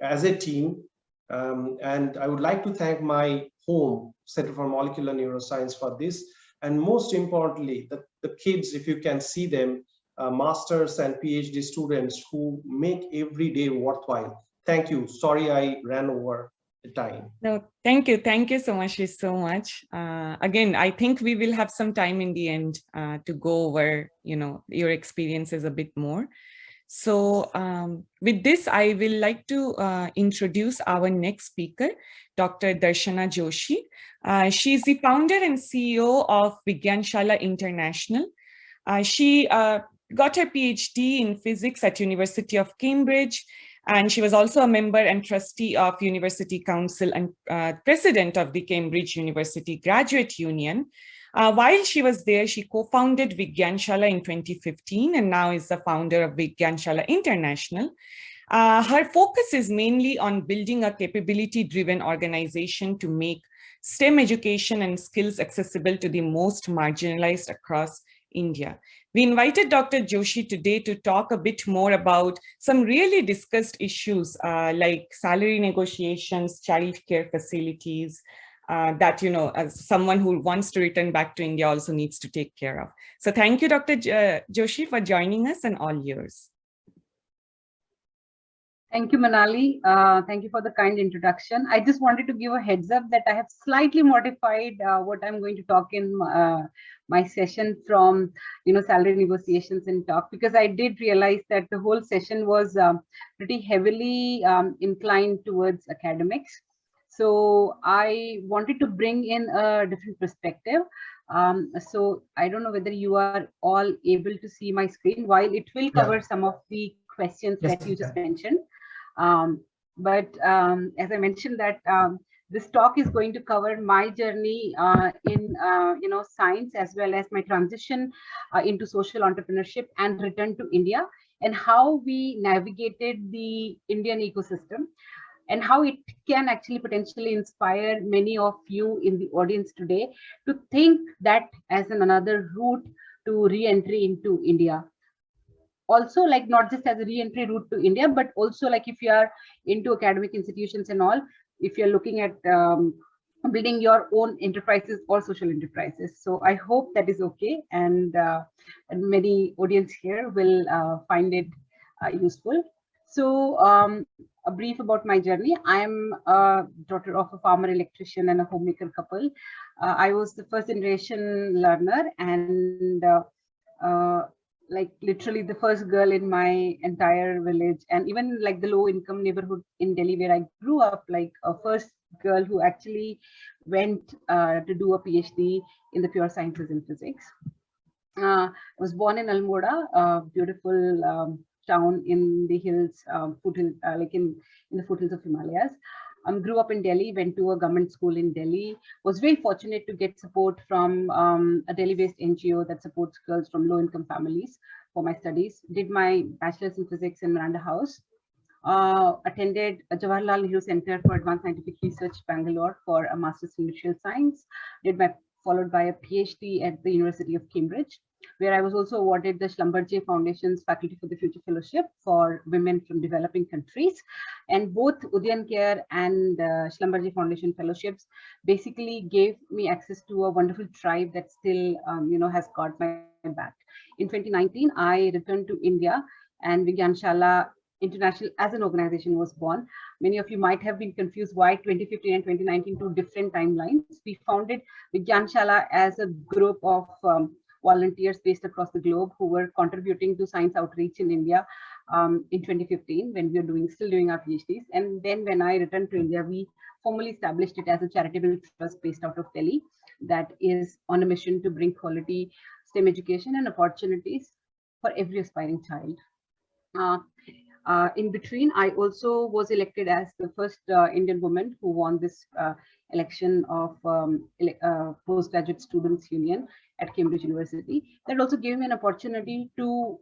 as a team. And I would like to thank my home, Center for Molecular Neuroscience, for this. And most importantly, the kids, if you can see them, masters and PhD students who make every day worthwhile. Thank you. Sorry, I ran over the time. No, thank you. Thank you so much. Again, I think we will have some time in the end to go over, your experiences a bit more. So with this, I will like to introduce our next speaker, Dr. Darshana Joshi. She is the founder and CEO of Vigyanshala International. She got her PhD in physics at University of Cambridge, and she was also a member and trustee of University Council and president of the Cambridge University Graduate Union. While she was there, she co-founded Vigyanshala in 2015 and now is the founder of Vigyanshala International. Her focus is mainly on building a capability-driven organization to make STEM education and skills accessible to the most marginalized across India. We invited Dr. Joshi today to talk a bit more about some really discussed issues like salary negotiations, childcare facilities, that, as someone who wants to return back to India also needs to take care of. So thank you, Dr. Joshi, for joining us, and all yours. Thank you, Manali. Thank you for the kind introduction. I just wanted to give a heads up that I have slightly modified what I'm going to talk in my session from, salary negotiations and talk, because I did realize that the whole session was pretty heavily inclined towards academics. So I wanted to bring in a different perspective. So I don't know whether you are all able to see my screen, while it will cover some of the questions that you just mentioned. But as I mentioned that this talk is going to cover my journey in science, as well as my transition into social entrepreneurship and return to India, and how we navigated the Indian ecosystem, and how it can actually potentially inspire many of you in the audience today to think that as another route to re-entry into India. Also, like, not just as a re-entry route to India, but also like if you are into academic institutions and all, if you're looking at building your own enterprises or social enterprises. So I hope that is okay, and many audience here will find it useful. So a brief about my journey. I'm a daughter of a farmer electrician and a homemaker couple. I was the first generation learner, and like literally the first girl in my entire village, and even like the low income neighborhood in Delhi where I grew up, like a first girl who actually went to do a PhD in the pure sciences and physics. I was born in Almora, a beautiful town in the hills, like in the foothills of Himalayas. Grew up in Delhi, went to a government school in Delhi, was very fortunate to get support from a Delhi-based NGO that supports girls from low-income families for my studies. Did my bachelor's in physics in Miranda House. Attended a Jawaharlal Nehru Center for Advanced Scientific Research, Bangalore, for a master's in material science. Followed by a PhD at the University of Cambridge, where I was also awarded the Schlumberger Foundation's Faculty for the Future Fellowship for women from developing countries. And both Udayan Care and Schlumberger Foundation fellowships basically gave me access to a wonderful tribe that still, has got my back. In 2019, I returned to India, and Vigyanshala International as an organization was born. Many of you might have been confused why 2015 and 2019, two different timelines. We founded Vigyanshala as a group of volunteers based across the globe who were contributing to science outreach in India in 2015 when we were still doing our PhDs. And then when I returned to India, we formally established it as a charitable trust based out of Delhi that is on a mission to bring quality STEM education and opportunities for every aspiring child. In between, I also was elected as the first Indian woman who won this election of Postgraduate Students Union at Cambridge University. That also gave me an opportunity to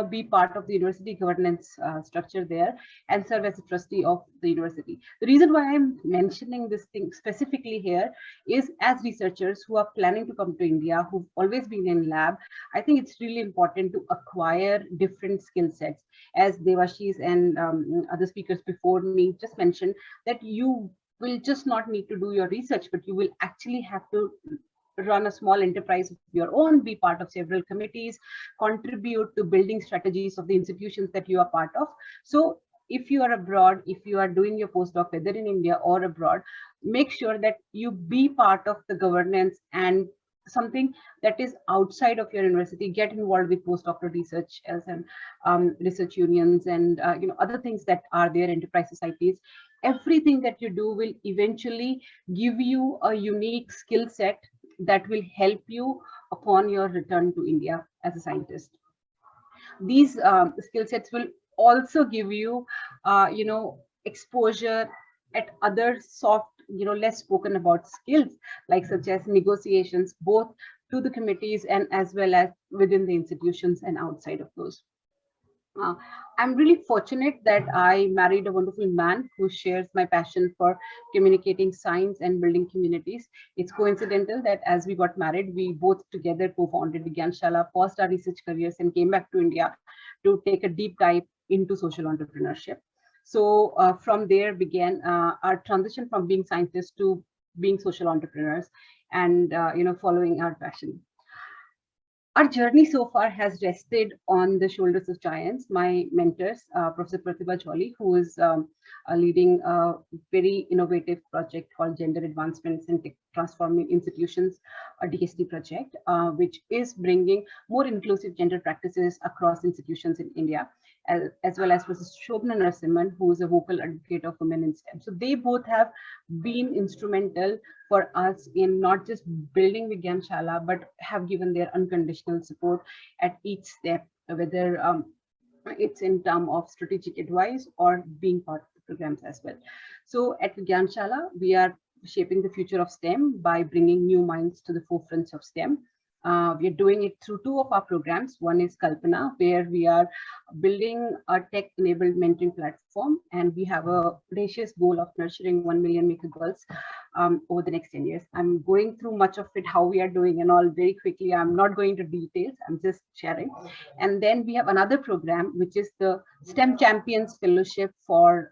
be part of the university governance structure there and serve as a trustee of the university. The reason why I'm mentioning this thing specifically here is, as researchers who are planning to come to India, who've always been in lab, I think it's really important to acquire different skill sets. As Devashis and other speakers before me just mentioned, that you will just not need to do your research, but you will actually have to run a small enterprise of your own, be part of several committees, contribute to building strategies of the institutions that you are part of. So if you are abroad, if you are doing your postdoc, whether in India or abroad, make sure that you be part of the governance and something that is outside of your university. Get involved with postdoctoral research as research unions and other things that are there, enterprise societies. Everything that you do will eventually give you a unique skill set that will help you upon your return to India as a scientist. These skill sets will also give you, exposure at other soft, less spoken about skills, like such as negotiations, both to the committees and as well as within the institutions and outside of those. I'm really fortunate that I married a wonderful man who shares my passion for communicating science and building communities. It's coincidental that as we got married, we both together co-founded Vigyanshala, paused our research careers and came back to India to take a deep dive into social entrepreneurship. So from there began our transition from being scientists to being social entrepreneurs and following our passion. Our journey so far has rested on the shoulders of giants. My mentors, Professor Pratibha Jolly, who is leading a very innovative project called Gender Advancements and Transforming Institutions, a DST project, which is bringing more inclusive gender practices across institutions in India, as well as Professor Shobna Narasimhan, who is a vocal advocate of women in STEM. So they both have been instrumental for us in not just building Vigyanshala, but have given their unconditional support at each step, whether it's in terms of strategic advice or being part of the programs as well. So at Vigyanshala, we are shaping the future of STEM by bringing new minds to the forefront of STEM. We are doing it through two of our programs. One is Kalpana, where we are building a tech-enabled mentoring platform, and we have a audacious goal of nurturing 1 million maker girls over the next 10 years. I'm going through much of it, how we are doing and all very quickly. I'm not going into details, I'm just sharing. And then we have another program, which is the STEM Champions Fellowship for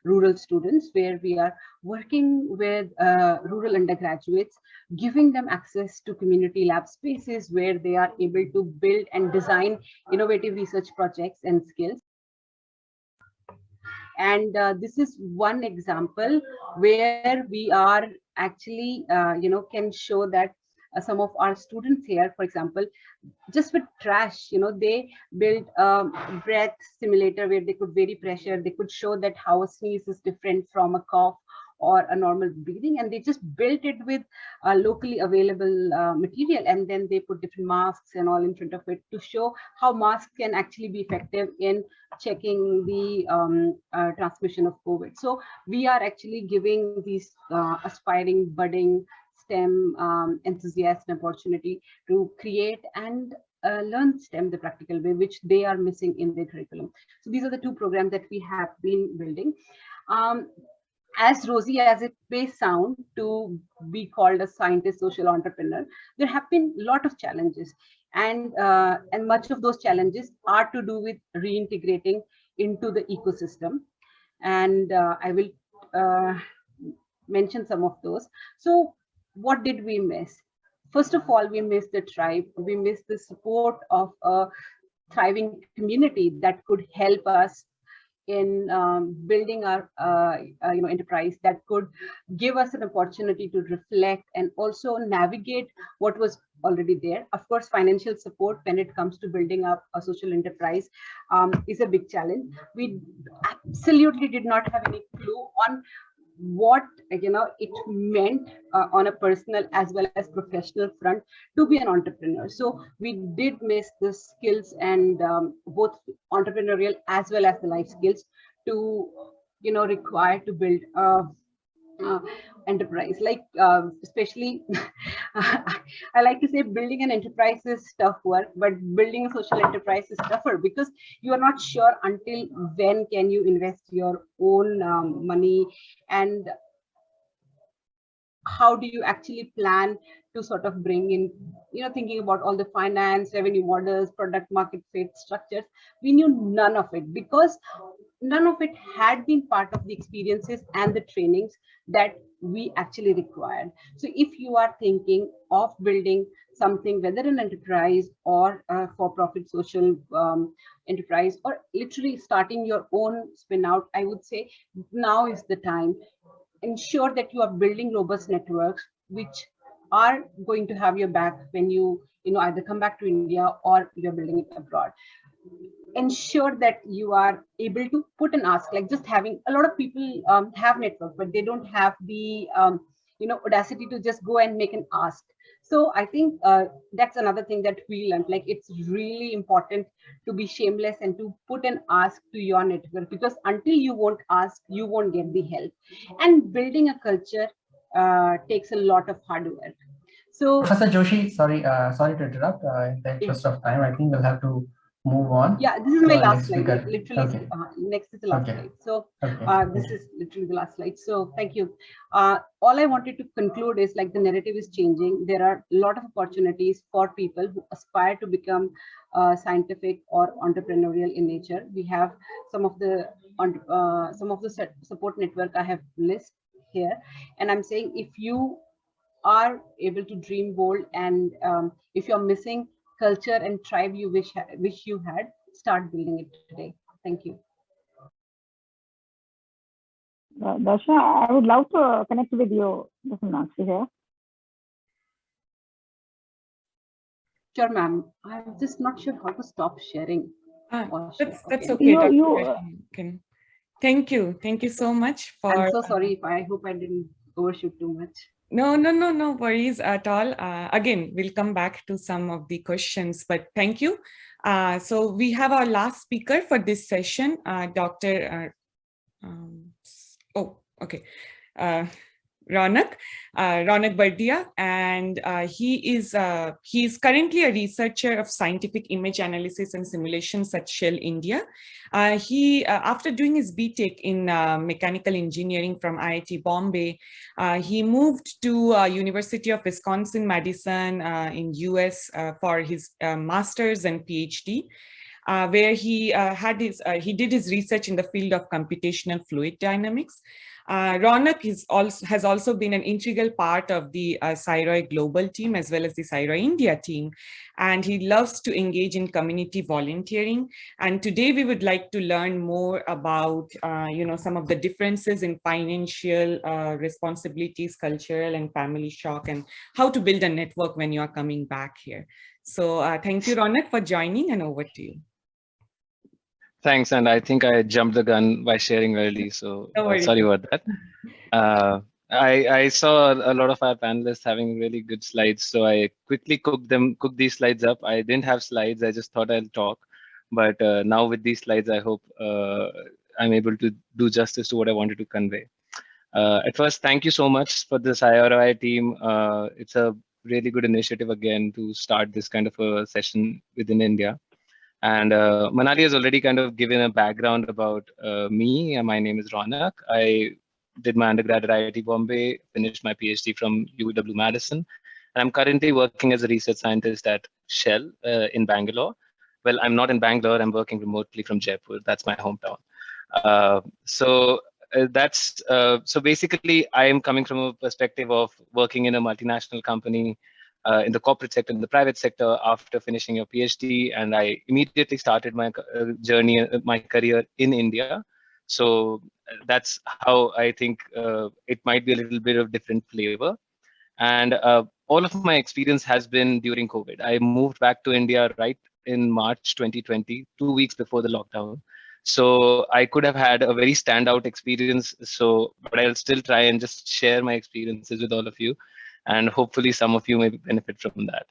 rural students, where we are working with rural undergraduates, giving them access to community lab spaces where they are able to build and design innovative research projects and skills. And this is one example where we are actually, can show that some of our students here, for example, just with trash, they built a breath simulator where they could vary pressure. They could show that how a sneeze is different from a cough or a normal breathing, and they just built it with locally available material, and then they put different masks and all in front of it to show how masks can actually be effective in checking the transmission of COVID. So we are actually giving these aspiring, budding STEM enthusiasts an opportunity to create and learn STEM the practical way, which they are missing in their curriculum. So these are the two programs that we have been building. As rosy as it may sound to be called a scientist, social entrepreneur, there have been a lot of challenges, and much of those challenges are to do with reintegrating into the ecosystem. And I will mention some of those. So what did we miss? First of all, we missed the tribe. We missed the support of a thriving community that could help us in building our enterprise, that could give us an opportunity to reflect and also navigate what was already there. Of course, financial support when it comes to building up a social enterprise is a big challenge. We absolutely did not have any clue on what it meant on a personal as well as professional front to be an entrepreneur. So we did miss the skills and both entrepreneurial as well as the life skills to require to build enterprise. Like especially I like to say building an enterprise is tough work, but building a social enterprise is tougher, because you are not sure until when can you invest your own money, and how do you actually plan to sort of bring in, thinking about all the finance, revenue models, product market fit structures. We knew none of it, because none of it had been part of the experiences and the trainings that we actually required. So if you are thinking of building something, whether an enterprise or a for-profit social enterprise, or literally starting your own spin out, I would say now is the time. Ensure that you are building robust networks which are going to have your back when you either come back to India or you're building it abroad. Ensure that you are able to put an ask. Like, just having a lot of people have network, but they don't have the audacity to just go and make an ask. So I think that's another thing that we learned. Like, it's really important to be shameless and to put an ask to your network, because until you won't ask, you won't get the help. And building a culture takes a lot of hard work. So Professor Joshi, sorry to interrupt. In the interest of time, I think we'll have to move on. Yeah, this is my last slide. Literally, okay. Next is the last slide. So this is literally the last slide. So thank you. All I wanted to conclude is, like, the narrative is changing. There are a lot of opportunities for people who aspire to become scientific or entrepreneurial in nature. We have some of the support network I have listed here, and I'm saying, if you are able to dream bold, and if you're missing culture and tribe you wish you had, start building it today. Thank you. Darsha, I would love to connect with you, Meenakshi here. Sure, ma'am. I'm just not sure how to stop sharing. That's okay. Thank you so much for. I'm so sorry. I hope I didn't overshoot too much. No worries at all. Again, we'll come back to some of the questions, but thank you. So we have our last speaker for this session, Dr. Raunak Bardia, and he is currently a researcher of scientific image analysis and simulations at Shell India. He after doing his BTech in mechanical engineering from IIT Bombay, he moved to University of Wisconsin-Madison in US for his master's and PhD. where he he did his research in the field of computational fluid dynamics. Ronak has also been an integral part of the sciroi global team as well as the sciroi India team, and he loves to engage in community volunteering. And today we would like to learn more about some of the differences in financial responsibilities, cultural and family shock, and how to build a network when you are coming back here. So thank you, Ronak, for joining, and over to you. Thanks, and I think I jumped the gun by sharing early, so sorry about that. I saw a lot of our panelists having really good slides, so I quickly cooked these slides up. I didn't have slides, I just thought I'll talk. But now with these slides, I hope I'm able to do justice to what I wanted to convey. At first, thank you so much for the Sci-ROI team. It's a really good initiative again to start this kind of a session within India. And Manali has already kind of given a background about me. And my name is Ronak. I did my undergrad at IIT Bombay, finished my PhD from UW Madison. And I'm currently working as a research scientist at Shell in Bangalore. Well, I'm not in Bangalore, I'm working remotely from Jaipur. That's my hometown. So basically I am coming from a perspective of working in a multinational company in the corporate sector, in the private sector after finishing your PhD. And I immediately started my journey, my career in India. So that's how I think it might be a little bit of different flavor. And all of my experience has been during COVID. I moved back to India right in March 2020, 2 weeks before the lockdown. So I could have had a very standout experience. But I'll still try and just share my experiences with all of you. And hopefully some of you may benefit from that.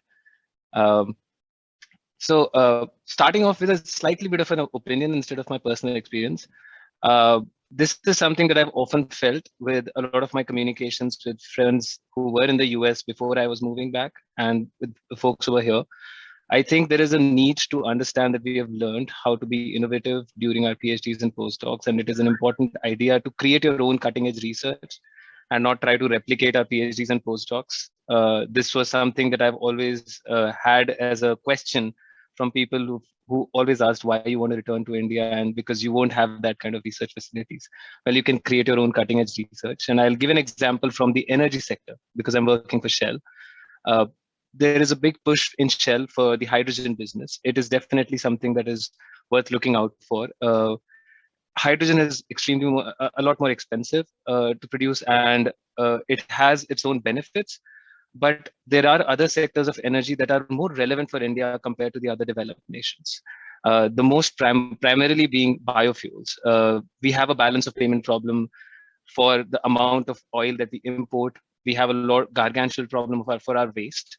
Starting off with a slightly bit of an opinion instead of my personal experience. This is something that I've often felt with a lot of my communications with friends who were in the US before I was moving back and with the folks over here. I think there is a need to understand that we have learned how to be innovative during our PhDs and postdocs, and it is an important idea to create your own cutting edge research and not try to replicate our PhDs and postdocs. This was something that I've always had as a question from people who always asked why you want to return to India, and because you won't have that kind of research facilities. Well, you can create your own cutting edge research. And I'll give an example from the energy sector, because I'm working for Shell. There is a big push in Shell for the hydrogen business. It is definitely something that is worth looking out for. Hydrogen is extremely a lot more expensive to produce, and it has its own benefits. But there are other sectors of energy that are more relevant for India compared to the other developed nations. The most primarily being biofuels. We have a balance of payment problem for the amount of oil that we import. We have a gargantuan problem for our waste.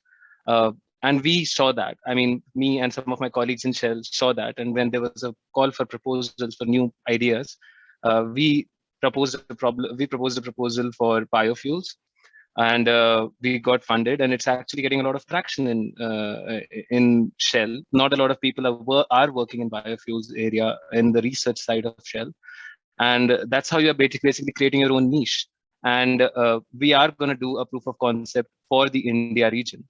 And we saw that. I mean, me and some of my colleagues in Shell saw that. And when there was a call for proposals for new ideas, we proposed a proposal for biofuels. And we got funded, and it's actually getting a lot of traction in Shell. Not a lot of people are working in biofuels area in the research side of Shell, and that's how you're basically creating your own niche. And we are going to do a proof of concept for the India region.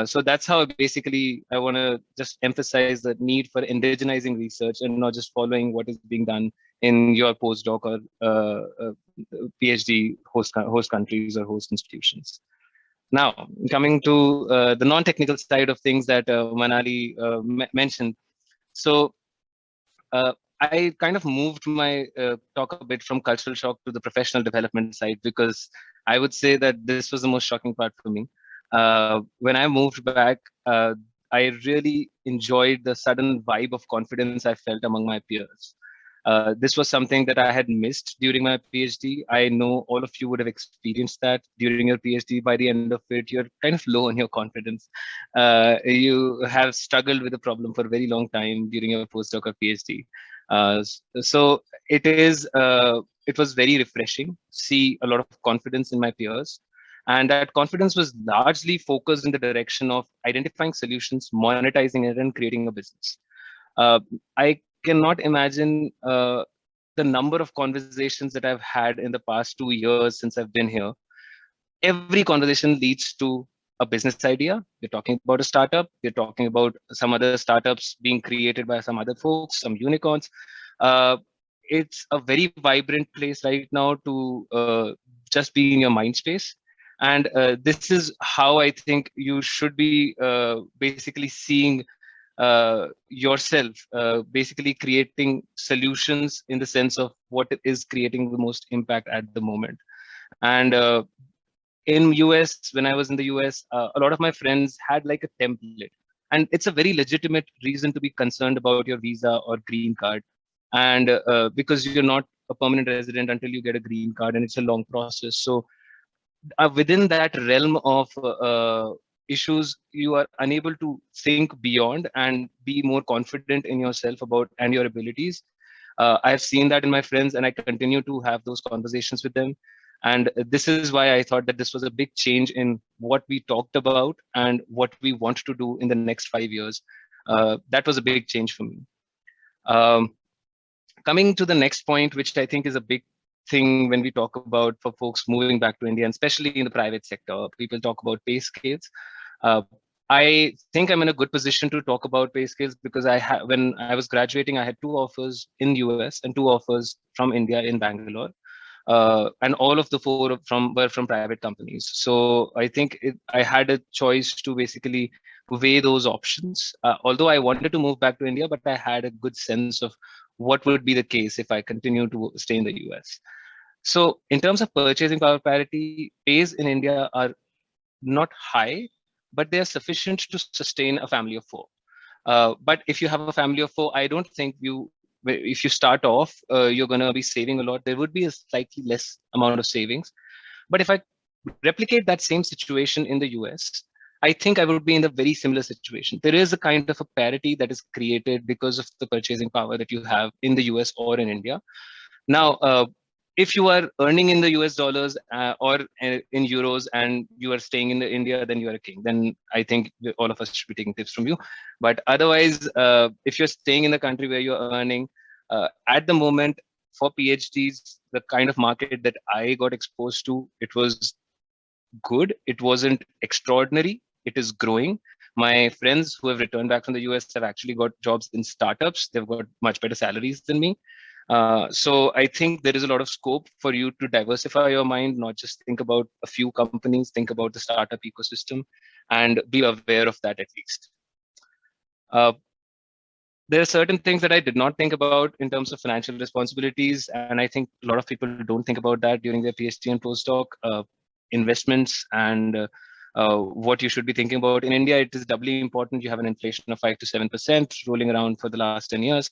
So that's how basically I want to just emphasize the need for indigenizing research and not just following what is being done in your postdoc or PhD host countries or host institutions. Now, coming to the non-technical side of things that Manali mentioned. So I kind of moved my talk a bit from cultural shock to the professional development side, because I would say that this was the most shocking part for me. When I moved back, I really enjoyed the sudden vibe of confidence I felt among my peers. This was something that I had missed during my PhD. I know all of you would have experienced that during your PhD. By the end of it, you're kind of low on your confidence. You have struggled with the problem for a very long time during your postdoc or PhD. So it was very refreshing to see a lot of confidence in my peers. And that confidence was largely focused in the direction of identifying solutions, monetizing it, and creating a business. I cannot imagine the number of conversations that I've had in the past 2 years since I've been here. Every conversation leads to a business idea. We're talking about a startup. We're talking about some other startups being created by some other folks, some unicorns. It's a very vibrant place right now to just be in your mind space. And this is how I think you should be basically seeing yourself, basically creating solutions in the sense of what is creating the most impact at the moment. And in US, when I was in the US, a lot of my friends had like a template, and it's a very legitimate reason to be concerned about your visa or green card. And because you're not a permanent resident until you get a green card, and it's a long process. So within that realm of issues, you are unable to think beyond and be more confident in yourself about and your abilities. I've seen that in my friends, and I continue to have those conversations with them. And this is why I thought that this was a big change in what we talked about and what we want to do in the next 5 years. That was a big change for me. Coming to the next point, which I think is a big thing when we talk about for folks moving back to India, and especially in the private sector, people talk about pay scales. I think I'm in a good position to talk about pay scales because when I was graduating, I had 2 offers in US and 2 offers from India in Bangalore. And all of the 4 were from private companies. So I think I had a choice to basically weigh those options. Although I wanted to move back to India, but I had a good sense of what would be the case if I continue to stay in the US. So in terms of purchasing power parity, pays in India are not high, but they are sufficient to sustain a family of 4. But if you have a family of 4, I don't think if you start off, you're going to be saving a lot. There would be a slightly less amount of savings. But if I replicate that same situation in the US, I think I would be in a very similar situation. There is a kind of a parity that is created because of the purchasing power that you have in the US or in India. Now, if you are earning in the US dollars or in euros and you are staying in India, then you are a king. Then I think all of us should be taking tips from you. But otherwise, if you're staying in the country where you're earning, at the moment for PhDs, the kind of market that I got exposed to, it was good. It wasn't extraordinary. It is growing. My friends who have returned back from the US have actually got jobs in startups. They've got much better salaries than me. So I think there is a lot of scope for you to diversify your mind, not just think about a few companies, think about the startup ecosystem and be aware of that at least. There are certain things that I did not think about in terms of financial responsibilities. And I think a lot of people don't think about that during their PhD and postdoc. Investments and what you should be thinking about. In India, it is doubly important. You have an inflation of 5 to 7% rolling around for the last 10 years.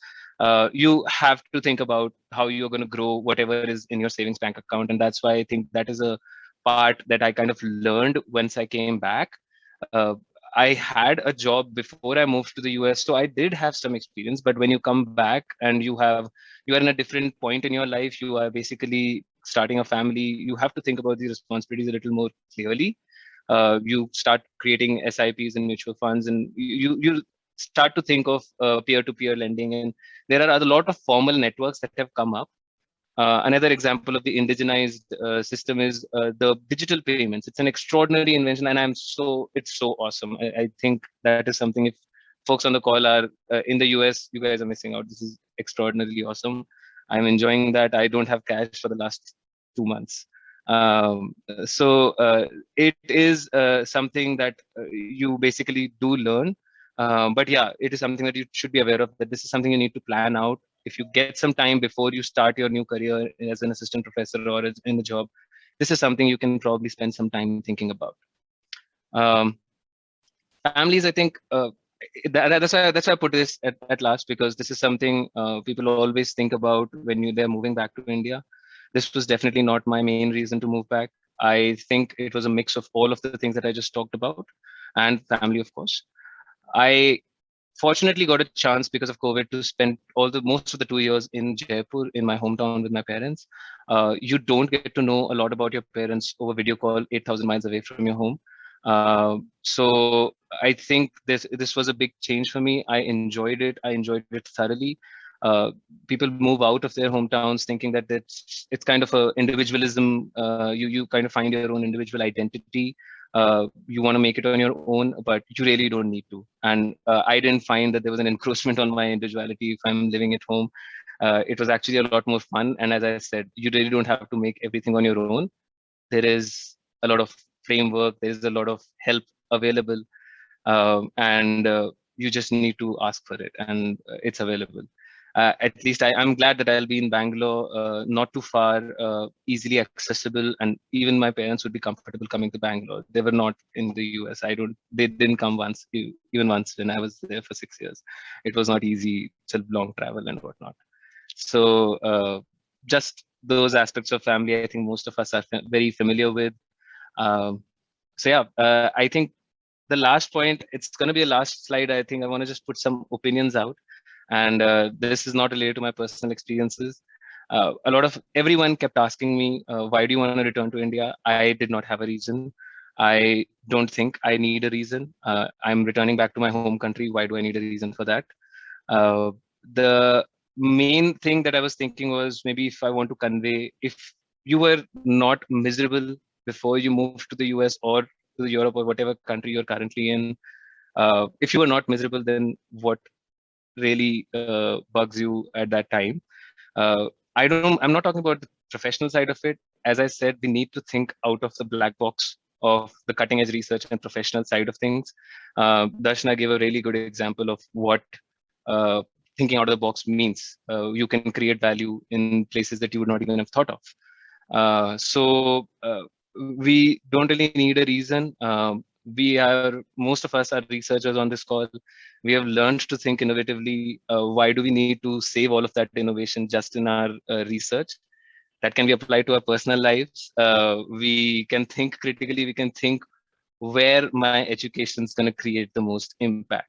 You have to think about how you're going to grow whatever is in your savings bank account. And that's why I think that is a part that I kind of learned once I came back. I had a job before I moved to the US, so I did have some experience. But when you come back and you are in a different point in your life, you are basically starting a family, you have to think about these responsibilities a little more clearly. You start creating SIPs and mutual funds, and you start to think of peer-to-peer lending. And there are a lot of formal networks that have come up. Another example of the indigenized system is the digital payments. It's an extraordinary invention, and it's so awesome. I think that is something, if folks on the call are in the US, you guys are missing out. This is extraordinarily awesome. I'm enjoying that. I don't have cash for the last 2 months. So it is something that you basically do learn. But yeah, it is something that you should be aware of, that this is something you need to plan out. If you get some time before you start your new career as an assistant professor or in a job, this is something you can probably spend some time thinking about. Families, I think, that's why I put this at last, because this is something people always think about when they're moving back to India. This was definitely not my main reason to move back. I think it was a mix of all of the things that I just talked about, and family, of course. I fortunately got a chance because of COVID to spend most of the 2 years in Jaipur, in my hometown, with my parents. You don't get to know a lot about your parents over video call 8,000 miles away from your home. So I think this was a big change for me. I enjoyed it. I enjoyed it thoroughly. People move out of their hometowns thinking that it's kind of a individualism. You kind of find your own individual identity. you want to make it on your own, but you really don't need to. And I didn't find that there was an encroachment on my individuality if I'm living at home. It was actually a lot more fun. And as I said, you really don't have to make everything on your own. There is a lot of framework, there's a lot of help available, and you just need to ask for it, and it's available. At least I'm glad that I'll be in Bangalore, not too far, easily accessible, and even my parents would be comfortable coming to Bangalore. They were not in the US. They didn't come once, even once when I was there for 6 years. It was not easy, it's a long travel and whatnot. So just those aspects of family, I think most of us are very familiar with. So yeah, I think the last point, it's going to be a last slide. I think I want to just put some opinions out. And this is not related to my personal experiences. Everyone kept asking me, why do you want to return to India? I did not have a reason. I don't think I need a reason. I'm returning back to my home country. Why do I need a reason for that? The main thing that I was thinking was, maybe if I want to convey, if you were not miserable before you moved to the US or to Europe or whatever country you're currently in, if you were not miserable, then what really bugs you at that time? I'm not talking about the professional side of it. As I said, we need to think out of the black box of the cutting edge research and professional side of things. Darshana gave a really good example of what thinking out of the box means. You can create value in places that you would not even have thought of. So we don't really need a reason. Most of us are researchers on this call. We have learned to think innovatively. Why do we need to save all of that innovation just in our research? That can be applied to our personal lives. We can think critically. We can think where my education is going to create the most impact.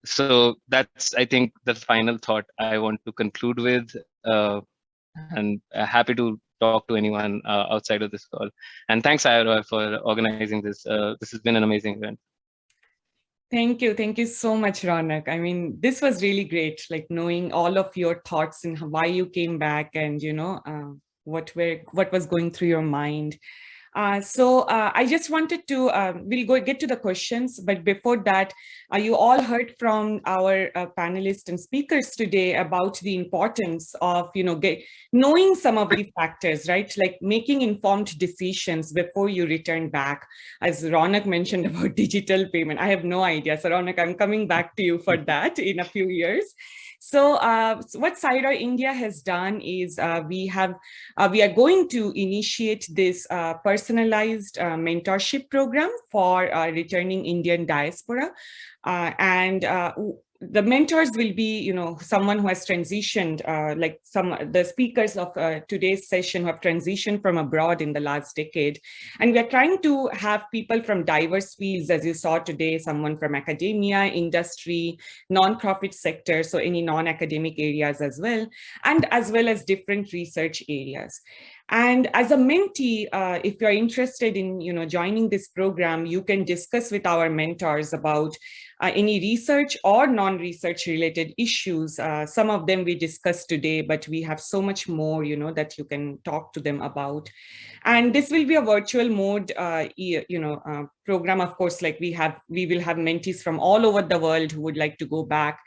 So that's, I think, the final thought I want to conclude with. And happy to talk to anyone outside of this call. And thanks, Sci-ROI, for organizing this. This has been an amazing event. Thank you. Thank you so much, Ronak. I mean, this was really great, like knowing all of your thoughts and why you came back and, you know, what was going through your mind. So I just wanted to, we'll get to the questions, but before that, you all heard from our panelists and speakers today about the importance of, you know, knowing some of the factors, right? Like making informed decisions before you return back. As Ronak mentioned about digital payment, I have no idea. So Ronak, I'm coming back to you for that in a few years. So what Sci-ROI India has done is we are going to initiate this personalized mentorship program for returning Indian diaspora. The mentors will be, you know, someone who has transitioned, like the speakers of today's session who have transitioned from abroad in the last decade. And we are trying to have people from diverse fields, as you saw today, someone from academia, industry, nonprofit sector, so any non-academic areas as well as different research areas. And as a mentee, if you're interested in, you know, joining this program, you can discuss with our mentors about any research or non-research related issues. Some of them we discussed today, but we have so much more, you know, that you can talk to them about. And this will be a virtual mode, program. Of course, like we will have mentees from all over the world who would like to go back.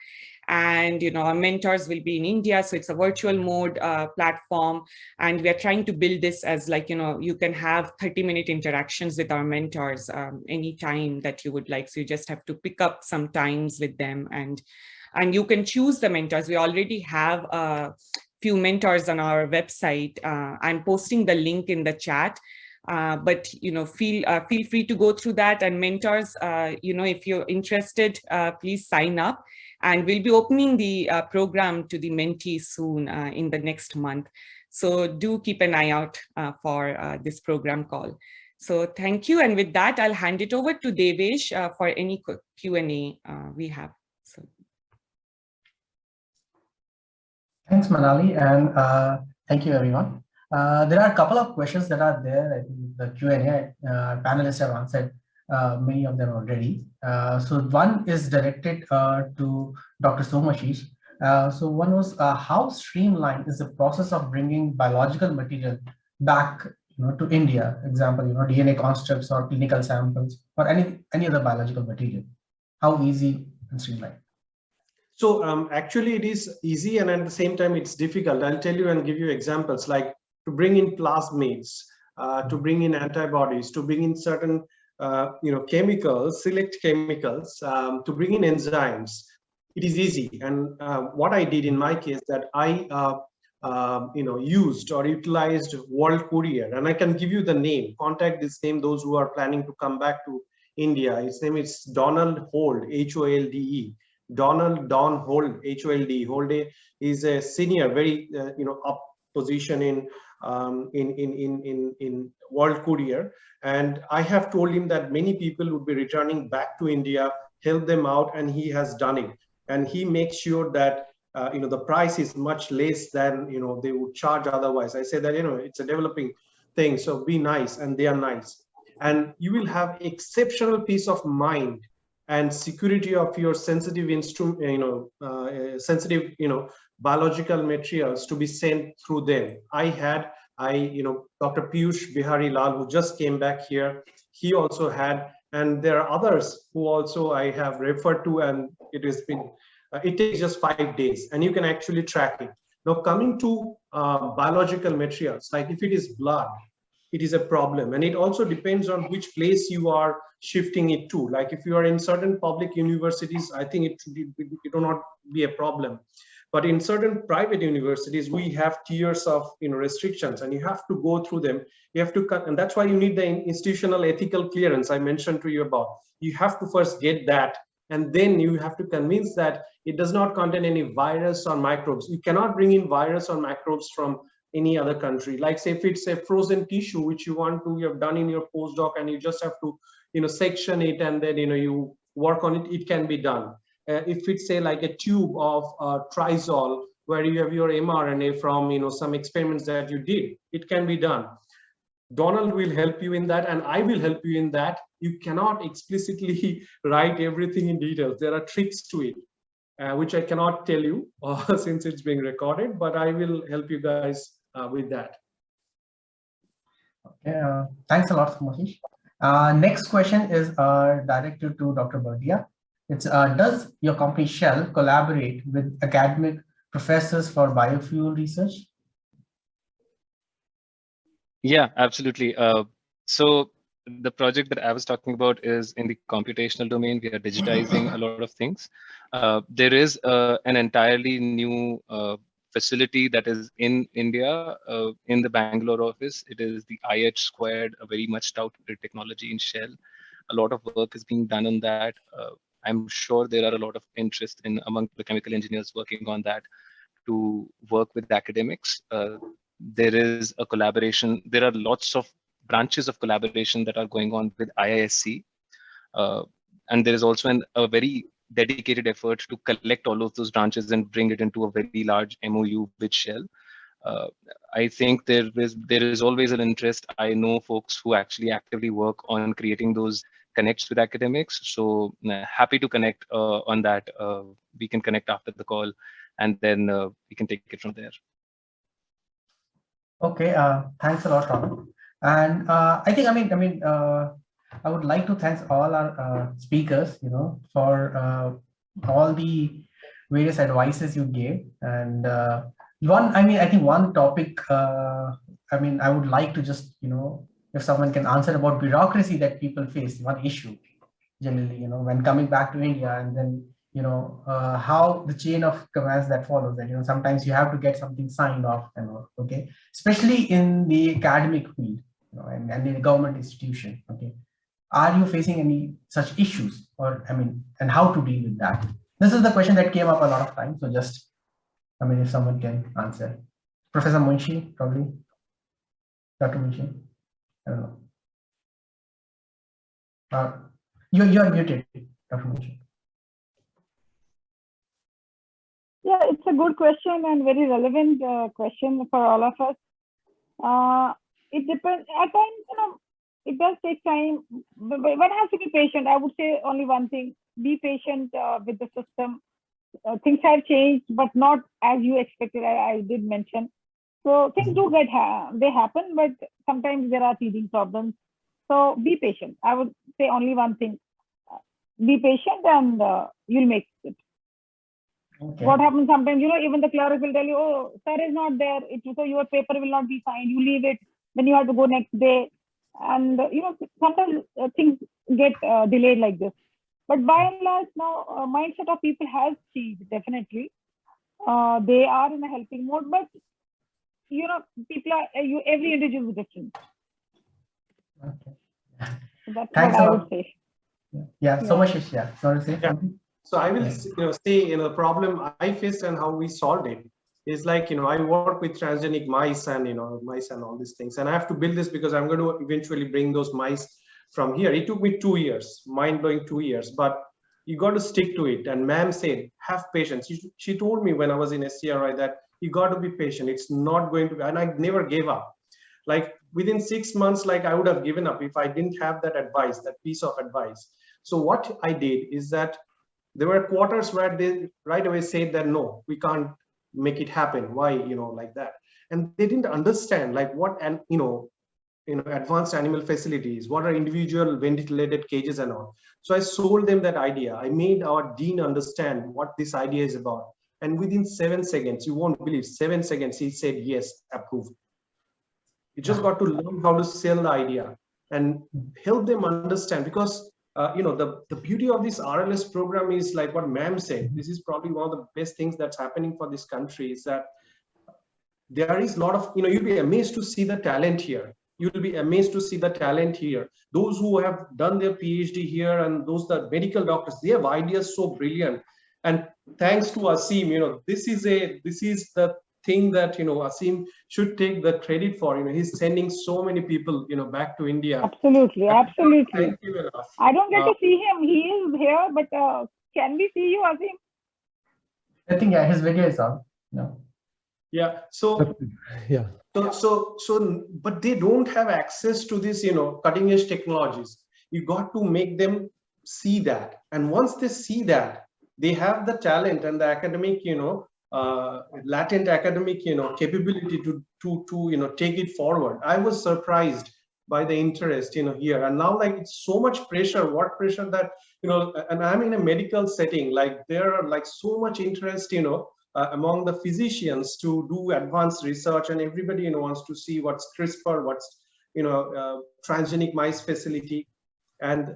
And, you know, our mentors will be in India. So it's a virtual mode platform. And we are trying to build this as like, you know, you can have 30-minute interactions with our mentors anytime that you would like. So you just have to pick up some times with them and you can choose the mentors. We already have a few mentors on our website. I'm posting the link in the chat. But, you know, feel free to go through that. And mentors, you know, if you're interested, please sign up. And we'll be opening the program to the mentees soon in the next month. So do keep an eye out for this program call. So thank you. And with that, I'll hand it over to Devesh for any Q&A we have. So. Thanks, Manali, and thank you, everyone. There are a couple of questions that are there. I think the Q&A panelists have answered many of them already. So one is directed to Dr. Somashish. So one was, how streamlined is the process of bringing biological material back to India? Example, DNA constructs or clinical samples or any other biological material. How easy and streamlined? So actually, it is easy, and at the same time, it's difficult. I'll tell you and give you examples, like to bring in plasmids, to bring in antibodies, to bring in certain chemicals, select chemicals, to bring in enzymes. It is easy. And what I did in my case, that I used or utilized World Courier, and I can give you the name. Contact this name, those who are planning to come back to India. Its name is Donald Hold, Holde. Don Hold, Holde. Holde is a senior, very up position in World Courier, and I have told him that many people would be returning back to India, help them out, and he has done it. And he makes sure that the price is much less than they would charge otherwise. I say that it's a developing thing, so be nice, and they are nice, and you will have exceptional peace of mind and security of your sensitive instrument, sensitive biological materials to be sent through them. Dr. Piyush Bihari Lal, who just came back here, he also had, and there are others who also I have referred to, and it has been, it takes just 5 days, and you can actually track it. Now, coming to biological materials, like if it is blood, it is a problem, and it also depends on which place you are shifting it to. Like if you are in certain public universities, I think it will not be a problem. But in certain private universities, we have tiers of restrictions, and you have to go through them. You have to cut, and that's why you need the institutional ethical clearance I mentioned to you about. You have to first get that, and then you have to convince that it does not contain any virus or microbes. You cannot bring in virus or microbes from any other country. Like say if it's a frozen tissue which you have done in your postdoc, and you just have to section it, and then you work on it, it can be done. If it's say like a tube of trizol where you have your mRNA from some experiments that you did, it can be done. Donald will help you in that, and I will help you in that. You cannot explicitly write everything in details. There are tricks to it, which I cannot tell you since it's being recorded, but I will help you guys with that. Okay, thanks a lot, Mohit. Next question is directed to Dr. Bardia. It's does your company Shell collaborate with academic professors for biofuel research? Yeah, absolutely. So the project that I was talking about is in the computational domain. We are digitizing a lot of things. There is an entirely new facility that is in India, in the Bangalore office. It is the IH squared, a very much touted technology in Shell. A lot of work is being done on that. I'm sure there are a lot of interest among the chemical engineers working on that to work with academics. There is a collaboration. There are lots of branches of collaboration that are going on with IISc. And there is also a very dedicated effort to collect all of those branches and bring it into a very large MOU with Shell. I think there is always an interest. I know folks who actually actively work on creating those connects with academics. So happy to connect on that. We can connect after the call, and then we can take it from there. Okay, thanks a lot, Ronald. And I think, I would like to thank all our speakers, for all the various advices you gave. And I think one topic, I would like to just, if someone can answer about bureaucracy that people face, one issue generally, when coming back to India, and then, how the chain of commands that follows, that, sometimes you have to get something signed off and all, okay, especially in the academic field, and in the government institution, okay. Are you facing any such issues, or, and how to deal with that? This is the question that came up a lot of times. So just, if someone can answer. Professor Munshi, probably. Dr. Munshi, I don't know. You are muted, Dr. Munshi. Yeah, it's a good question and very relevant question for all of us. It depends. At times, it does take time, but one has to be patient. I would say only one thing: be patient with the system. Things have changed, but not as you expected. I did mention So things do they happen, but sometimes there are teething problems. So be patient. I would say only one thing: be patient, and you'll make it. Okay. What happens sometimes, even the clerk will tell you, "Oh, sir is not there. So your paper will not be signed." You leave it, then you have to go next day, and sometimes things get delayed like this. But by and large, now mindset of people has changed. Definitely, they are in a helping mode, but people are every individual is different. Okay. So that's Thanks what I would say. Yeah, so much. Yeah, sorry to say something. So I will say, the problem I faced and how we solved it is like, I work with transgenic mice and, mice and all these things. And I have to build this because I'm going to eventually bring those mice from here. It took me 2 years, mind-blowing 2 years, but you got to stick to it. And ma'am said, have patience. She told me when I was in sciroi that you got to be patient. It's not going to be, and I never gave up. Like within 6 months, like I would have given up if I didn't have that advice, that piece of advice. So what I did is that there were quarters where they right away said that, no, we can't make it happen. Why, like that. And they didn't understand like what, and advanced animal facilities, what are individual ventilated cages and all. So I sold them that idea. I made our dean understand what this idea is about. And within 7 seconds, you won't believe, 7 seconds, he said, yes, approved. You just got to learn how to sell the idea and help them understand, because the beauty of this RLS program is like what ma'am said. This is probably one of the best things that's happening for this country, is that there is a lot of, you'll be amazed to see the talent here. You'll be amazed to see the talent here. Those who have done their PhD here and those the medical doctors, they have ideas so brilliant. And thanks to Asim, this is the thing that Asim should take the credit for. He's sending so many people back to India. Absolutely. Thank you enough. I don't get to see him. He is here, but can we see you, Asim? I think his video is on. No. Yeah. So yeah. So but they don't have access to this cutting edge technologies. You got to make them see that, and once they see that, they have the talent and the academic latent academic capability to take it forward. I was surprised by the interest here, and now like it's so much pressure. What pressure that and I'm in a medical setting, like there are like so much interest among the physicians to do advanced research, and everybody wants to see what's CRISPR, what's transgenic mice facility, and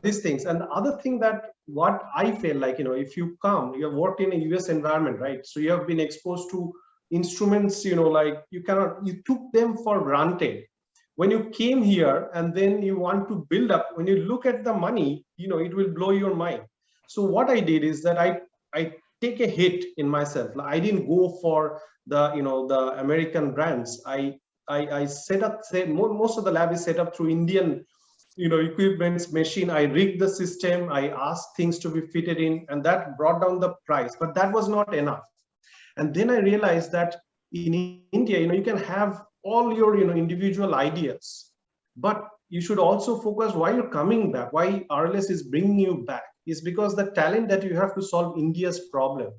these things. And the other thing that what I feel like, if you have worked in a US environment, right? So you have been exposed to instruments, like you took them for granted. When you came here and then you want to build up, when you look at the money, it will blow your mind. So what I did is that I take a hit in myself. I didn't go for the, the American brands. I set up, most of the lab is set up through Indian equipments, machine. I rigged the system. I asked things to be fitted in, and that brought down the price, but that was not enough. And then I realized that in India, you can have all your, individual ideas, but you should also focus why you're coming back, why RLS is bringing you back, is because the talent that you have to solve India's problem.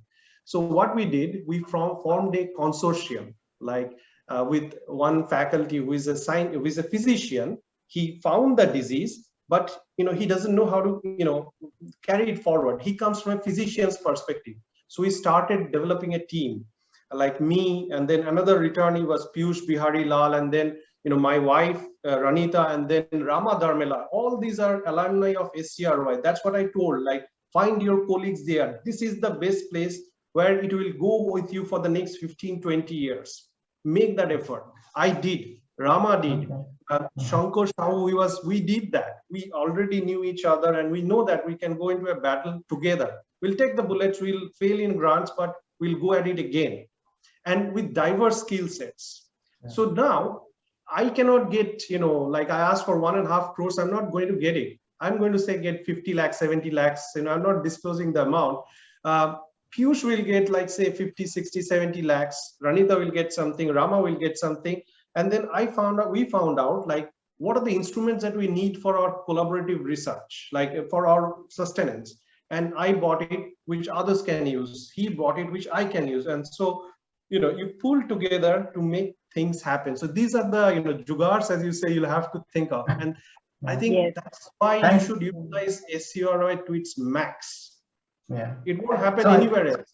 So what we did, we formed a consortium, like with one faculty who is a physician. He found the disease, but he doesn't know how to carry it forward. He comes from a physician's perspective. So we started developing a team, like me, and then another returnee was Piyush Bihari Lal, and then my wife Ranita, and then Rama Dharmela. All these are alumni of sciroi. That's what I told, like, find your colleagues there. This is the best place where it will go with you for the next 15-20 years. Make that effort. I did. Rama did. Shankar Sahu, we did that. We already knew each other, and we know that we can go into a battle together. We'll take the bullets, we'll fail in grants, but we'll go at it again. And with diverse skill sets. Yeah. So now I cannot get, like I asked for 1.5 crores, I'm not going to get it. I'm going to say get 50 lakhs, 70 lakhs, I'm not disclosing the amount. Piyush will get like say 50, 60, 70 lakhs. Ranita will get something, Rama will get something. And then we found out like, what are the instruments that we need for our collaborative research, like for our sustenance. And I bought it, which others can use. He bought it, which I can use. And so you pull together to make things happen. So these are the, jugars, as you say, you'll have to think of. And I think that's why you should utilize sciroi to its max. Yeah. It won't happen anywhere else.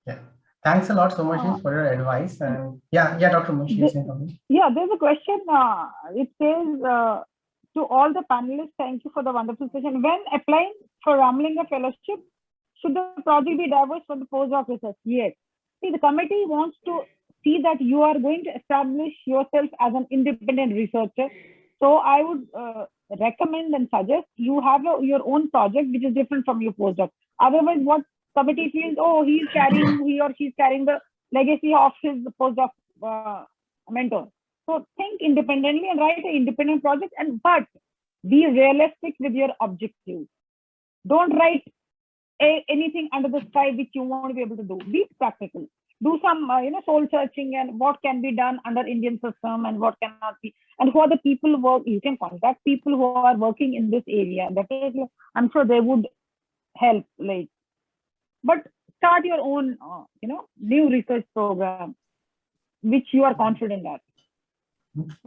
Yeah. Thanks a lot so much for your advice. And yeah, Dr. Munshi, you saying something? Yeah, there's a question. It says, to all the panelists, thank you for the wonderful session. When applying for Ramalinga Fellowship, should the project be diverse from the postdoc research? Yes. See, the committee wants to see that you are going to establish yourself as an independent researcher. So I would recommend and suggest you have your own project which is different from your postdoc. Otherwise, what committee feels, oh, he or she's carrying the legacy of his postdoc mentor. So think independently and write an independent project, but be realistic with your objectives. Don't write anything under the sky which you won't be able to do. Be practical. Do some soul searching and what can be done under Indian system and what cannot be. And who are the people work? You can contact people who are working in this area. Definitely, I'm sure they would help. But start your own new research program which you are confident at.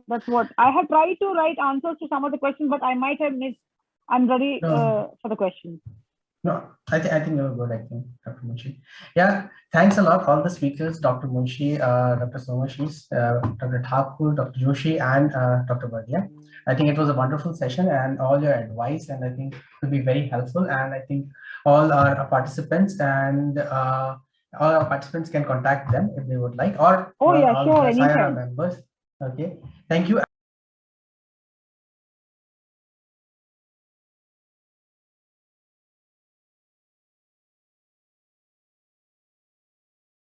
That's what I have tried to write answers to some of the questions, but I might have missed. I'm ready for the questions. No, I think you were good, I think, Dr. Munshi. Yeah, thanks a lot, all the speakers, Dr. Munshi, Dr. Somashis, Dr. Thakur, Dr. Joshi, and Dr. Bardia. I think it was a wonderful session and all your advice, and I think it will be very helpful. And I think all our participants can contact them if they would like, or sure, SciROI members. Okay, thank you.